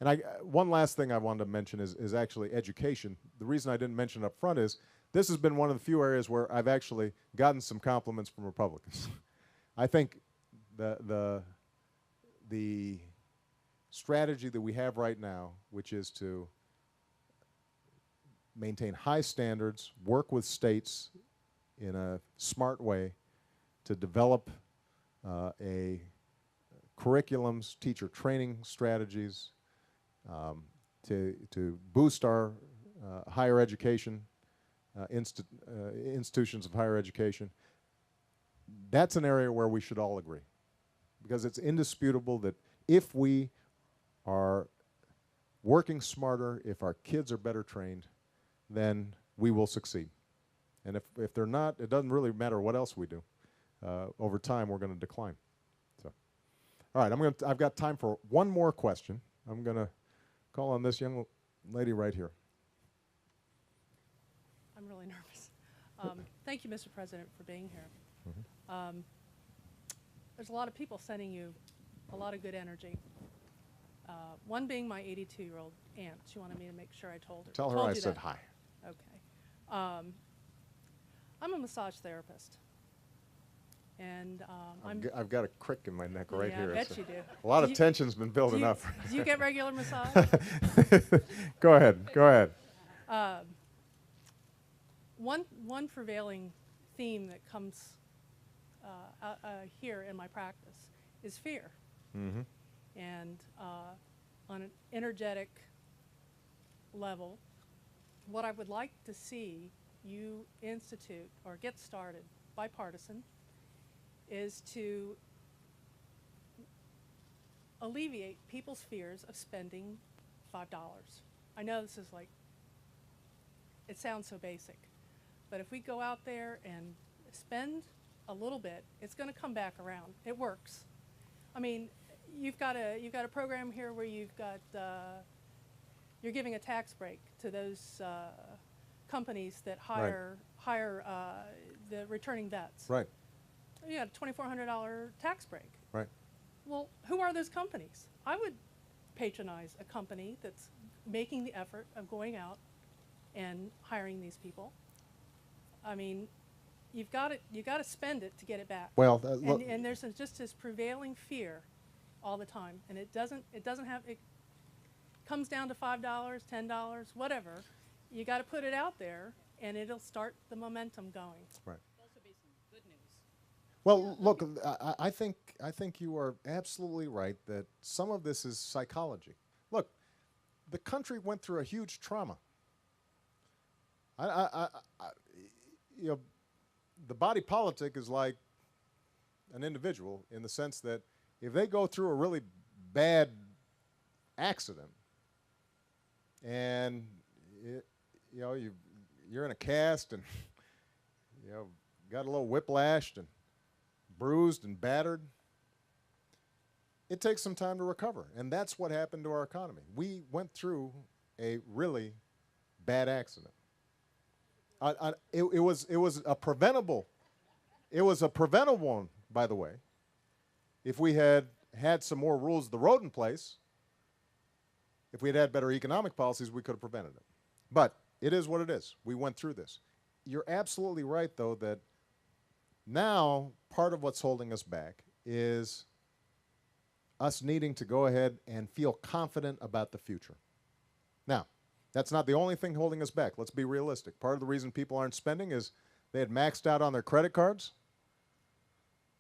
And one last thing I wanted to mention is actually education. The reason I didn't mention it up front is this has been one of the few areas where I've actually gotten some compliments from Republicans. I think the strategy that we have right now, which is to maintain high standards, work with states in a smart way to develop curriculums, teacher training strategies, to boost our higher education, institutions of higher education. That's an area where we should all agree, because it's indisputable that if we are working smarter, if our kids are better trained, then we will succeed. And if they're not, it doesn't really matter what else we do. Over time, we're going to decline. So, all right, I've got time for one more question. I'm going to call on this young lady right here. I'm really nervous. Thank you, Mr. President, for being here. Mm-hmm. There's a lot of people sending you a lot of good energy. One being my 82-year-old aunt. She wanted me to make sure I told her. Tell her I said hi. Okay. I'm a massage therapist. And I've got a crick in my neck right here. I bet you do. A lot of tension's been building up. Do you get regular massage? Go ahead. Go ahead. One prevailing theme that comes here in my practice is fear. Mm-hmm. And on an energetic level, what I would like to see you institute or get started, bipartisan, is to alleviate people's fears of spending $5. I know this is like, it sounds so basic, but if we go out there and spend a little bit, it's going to come back around. It works. I mean, you've got a program here where you've got you're giving a tax break to those companies that hire the returning vets. Right. You got a $2,400 tax break. Right. Well, who are those companies? I would patronize a company that's making the effort of going out and hiring these people. I mean, you got to spend it to get it back. Well, and there's just this prevailing fear all the time, and it comes down to $5, $10, whatever. You got to put it out there, and it'll start the momentum going. Right. Also be some good news. Well, look, I think you are absolutely right that some of this is psychology. Look, the country went through a huge trauma. You know, the body politic is like an individual in the sense that if they go through a really bad accident and you're in a cast and got a little whiplashed and bruised and battered, it takes some time to recover. And that's what happened to our economy. We went through a really bad accident. It was a preventable one, by the way. If we had had some more rules of the road in place, if we had had better economic policies, we could have prevented it. But it is what it is. We went through this. You're absolutely right, though, that now part of what's holding us back is us needing to go ahead and feel confident about the future. Now, that's not the only thing holding us back. Let's be realistic. Part of the reason people aren't spending is they had maxed out on their credit cards,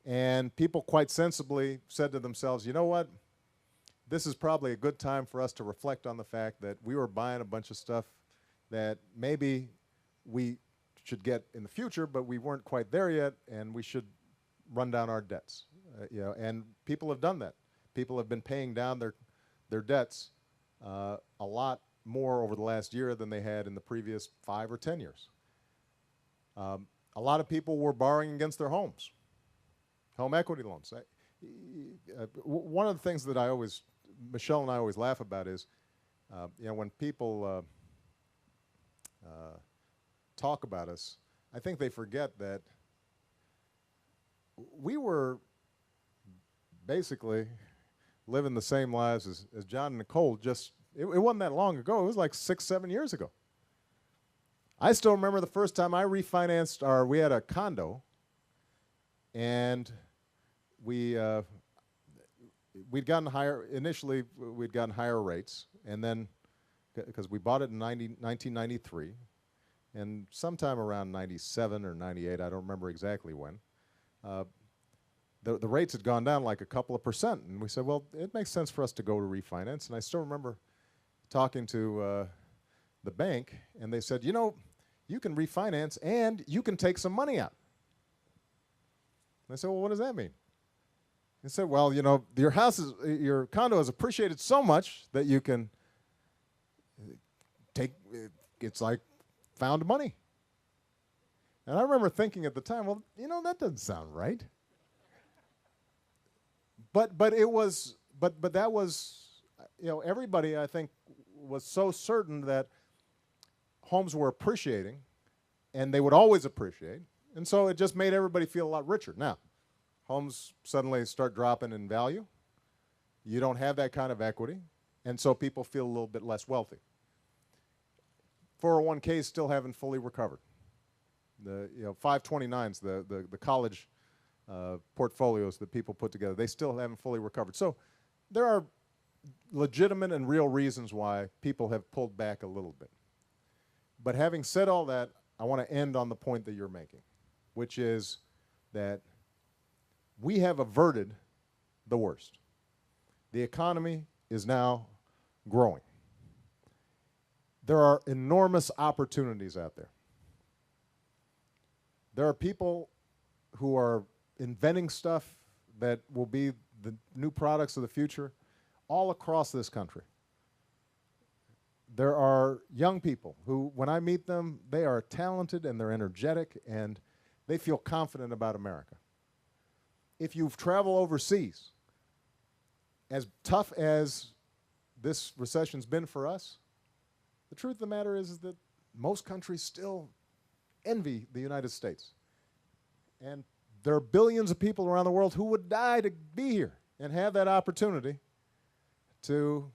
and people quite sensibly said to themselves, you know what? This is probably a good time for us to reflect on the fact that we were buying a bunch of stuff that maybe we should get in the future, but we weren't quite there yet, and we should run down our debts. You know, and people have done that. People have been paying down their debts a lot more over the last year than they had in the previous 5 or 10 years. A lot of people were borrowing against their homes, home equity loans. One of the things that Michelle and I always laugh about is, you know, when people talk about us, I think they forget that we were basically living the same lives as John and Nicole. Just it wasn't that long ago. It was like 6, 7 years ago. I still remember the first time I refinanced we had a condo, and we'd gotten initially we'd gotten higher rates, and then, because we bought it in 1993, and sometime around 97 or 98, I don't remember exactly when, the rates had gone down like a couple of percent, and we said, well, it makes sense for us to go to refinance. And I still remember talking to the bank, and they said, you know, you can refinance and you can take some money out. And I said, well, what does that mean? They said, well, you know, your condo has appreciated so much that you can take, it's like found money. And I remember thinking at the time, well, you know, that doesn't sound right. But that was, you know, everybody, I think, was so certain that homes were appreciating, and they would always appreciate, and so it just made everybody feel a lot richer. Now, homes suddenly start dropping in value. You don't have that kind of equity, and so people feel a little bit less wealthy. 401ks still haven't fully recovered. The 529s, the college portfolios that people put together, they still haven't fully recovered. So there are legitimate and real reasons why people have pulled back a little bit. But having said all that, I want to end on the point that you're making, which is that we have averted the worst. The economy is now growing. There are enormous opportunities out there. There are people who are inventing stuff that will be the new products of the future all across this country. There are young people who, when I meet them, they are talented and they're energetic and they feel confident about America. If you've traveled overseas, as tough as this recession's been for us, the truth of the matter is that most countries still envy the United States. And there are billions of people around the world who would die to be here and have that opportunity to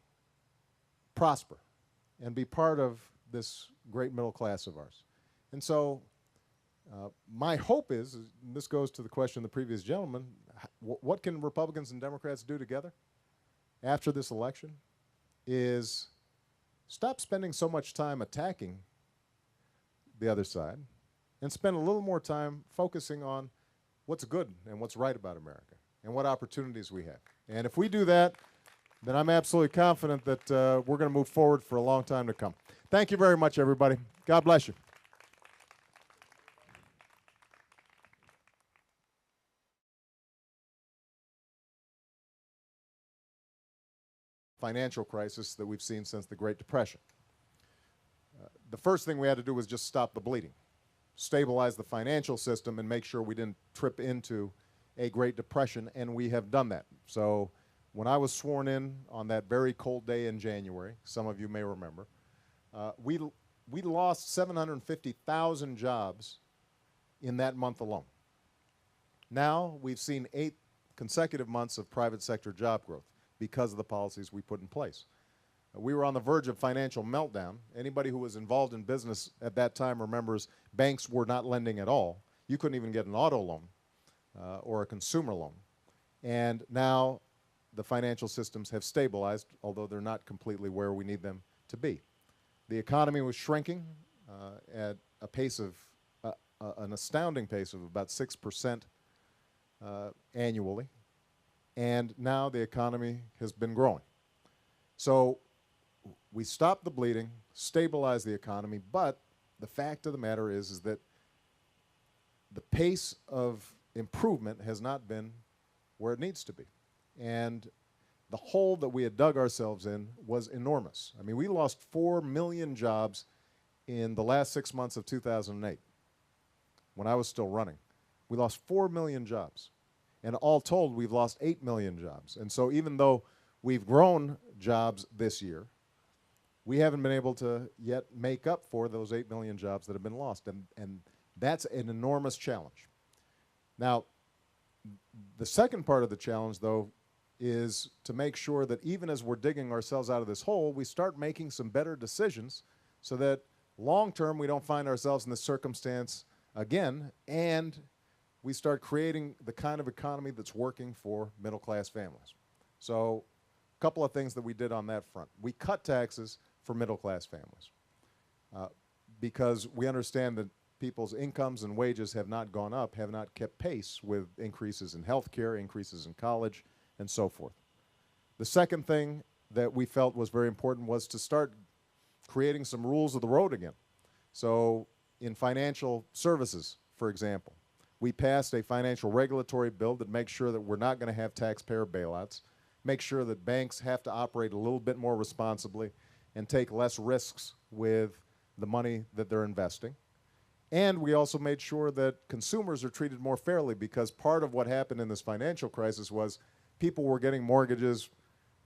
prosper and be part of this great middle class of ours. And so my hope is, and this goes to the question of the previous gentleman, what can Republicans and Democrats do together after this election is stop spending so much time attacking the other side and spend a little more time focusing on what's good and what's right about America and what opportunities we have. And if we do that, then I'm absolutely confident that we're going to move forward for a long time to come. Thank you very much, everybody. God bless you. Financial crisis that we've seen since the Great Depression. The first thing we had to do was just stop the bleeding, stabilize the financial system, and make sure we didn't trip into a Great Depression, and we have done that. So when I was sworn in on that very cold day in January, some of you may remember, we lost 750,000 jobs in that month alone. Now we've seen 8 consecutive months of private sector job growth because of the policies we put in place. We were on the verge of financial meltdown. Anybody who was involved in business at that time remembers banks were not lending at all. You couldn't even get an auto loan or a consumer loan. And now the financial systems have stabilized, although they're not completely where we need them to be. The economy was shrinking at a pace of, an astounding pace of about 6% annually. And now the economy has been growing. So we stopped the bleeding, stabilized the economy, but the fact of the matter is that the pace of improvement has not been where it needs to be. And the hole that we had dug ourselves in was enormous. I mean, we lost 4 million jobs in the last 6 months of 2008, when I was still running. We lost 4 million jobs. And all told, we've lost 8 million jobs. And so even though we've grown jobs this year, we haven't been able to yet make up for those 8 million jobs that have been lost. And that's an enormous challenge. Now, the second part of the challenge, though, is to make sure that even as we're digging ourselves out of this hole, we start making some better decisions so that long term we don't find ourselves in this circumstance again, and we start creating the kind of economy that's working for middle-class families. So a couple of things that we did on that front. We cut taxes for middle-class families because we understand that people's incomes and wages have not gone up, have not kept pace with increases in health care, increases in college, and so forth. The second thing that we felt was very important was to start creating some rules of the road again. So in financial services, for example, we passed a financial regulatory bill that makes sure that we're not going to have taxpayer bailouts, make sure that banks have to operate a little bit more responsibly and take less risks with the money that they're investing. And we also made sure that consumers are treated more fairly, because part of what happened in this financial crisis was people were getting mortgages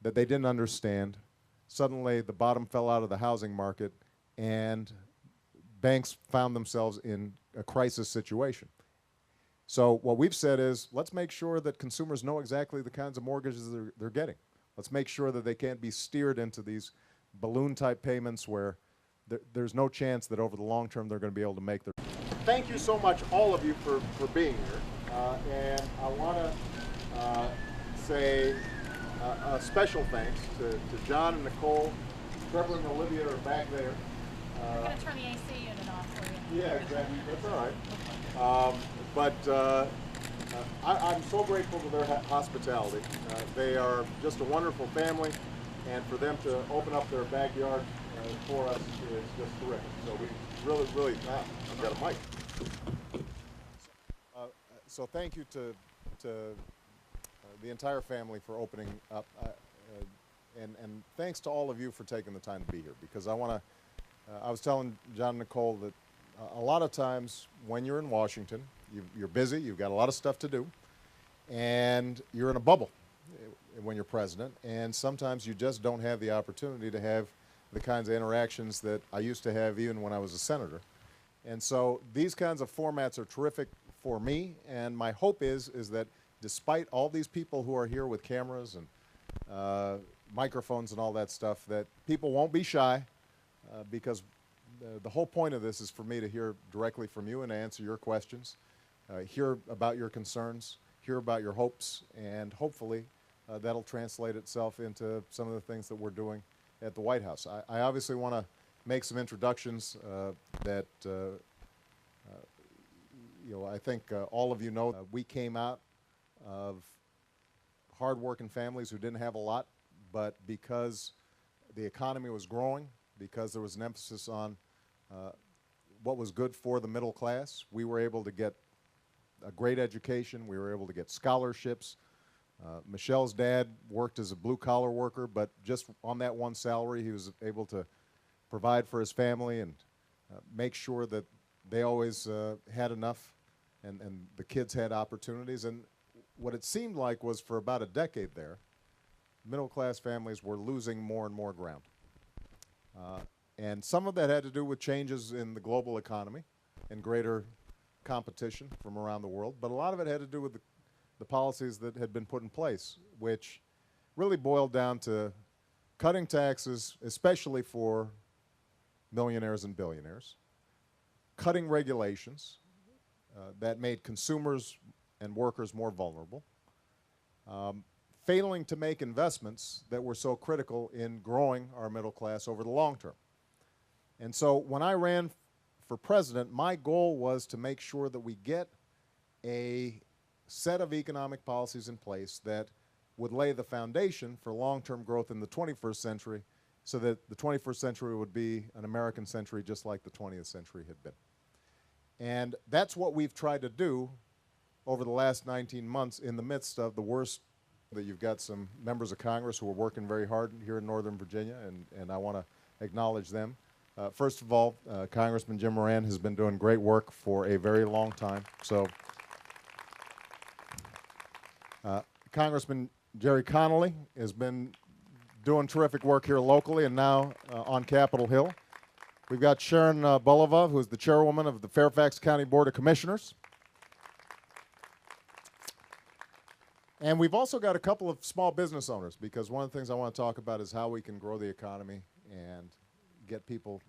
that they didn't understand. Suddenly the bottom fell out of the housing market and banks found themselves in a crisis situation. So what we've said is, let's make sure that consumers know exactly the kinds of mortgages they're getting. Let's make sure that they can't be steered into these balloon-type payments where there's no chance that over the long term they're going to be able to make their... Thank you so much, all of you, for being here. And I want to say a special thanks to John and Nicole. Trevor and Olivia are back there. We're going to turn the AC unit on for you. Yeah, exactly. That's all right. I'm so grateful for their hospitality. They are just a wonderful family, and for them to open up their backyard for us is just terrific. So we really, I've got a mic. So thank you to the entire family for opening up, and thanks to all of you for taking the time to be here, because I was telling John and Nicole that a lot of times when you're in Washington, you're busy, you've got a lot of stuff to do, and you're in a bubble when you're president, and sometimes you just don't have the opportunity to have the kinds of interactions that I used to have even when I was a senator. And so these kinds of formats are terrific for me, and my hope is that despite all these people who are here with cameras and microphones and all that stuff, that people won't be shy, because the whole point of this is for me to hear directly from you and answer your questions, hear about your concerns, hear about your hopes, and hopefully that'll translate itself into some of the things that we're doing at the White House. I obviously want to make some introductions that I think all of you know. We came out of hard-working families who didn't have a lot, but because the economy was growing, because there was an emphasis on what was good for the middle class, we were able to get a great education. We were able to get scholarships. Michelle's dad worked as a blue-collar worker, but just on that one salary, he was able to provide for his family and make sure that they always had enough and the kids had opportunities. And what it seemed like was for about a decade there, middle-class families were losing more and more ground. And some of that had to do with changes in the global economy and greater competition from around the world, but a lot of it had to do with the policies that had been put in place, which really boiled down to cutting taxes, especially for millionaires and billionaires, cutting regulations that made consumers and workers more vulnerable, failing to make investments that were so critical in growing our middle class over the long term. And so when I ran for president, my goal was to make sure that we get a set of economic policies in place that would lay the foundation for long-term growth in the 21st century so that the 21st century would be an American century just like the 20th century had been. And that's what we've tried to do over the last 19 months in the midst of the worst. That you've got some members of Congress who are working very hard here in Northern Virginia, and I want to acknowledge them. First of all, Congressman Jim Moran has been doing great work for a very long time. So, Congressman Jerry Connolly has been doing terrific work here locally and now on Capitol Hill. We've got Sharon Bulova, who is the chairwoman of the Fairfax County Board of Commissioners. And we've also got a couple of small business owners, because one of the things I want to talk about is how we can grow the economy and get people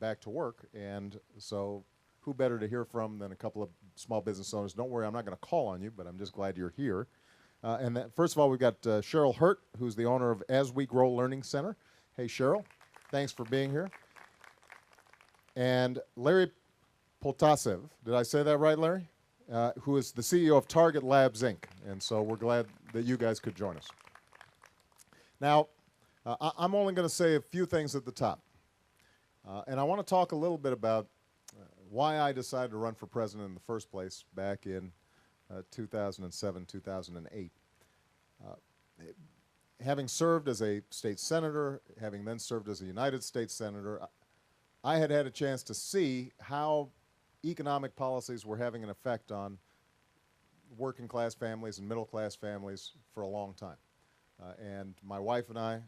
back to work. And so who better to hear from than a couple of small business owners? Don't worry, I'm not going to call on you, but I'm just glad you're here. First of all, we've got Cheryl Hurt, who's the owner of As We Grow Learning Center. Hey, Cheryl, thanks for being here. And Larry Poltasev, did I say that right, Larry? Who is the CEO of Target Labs, Inc. And so we're glad that you guys could join us. Now, I'm only going to say a few things at the top. And I want to talk a little bit about why I decided to run for president in the first place back in 2007, 2008. Having served as a state senator, having then served as a United States senator, I had had a chance to see how economic policies were having an effect on working class families and middle class families for a long time. And my wife and I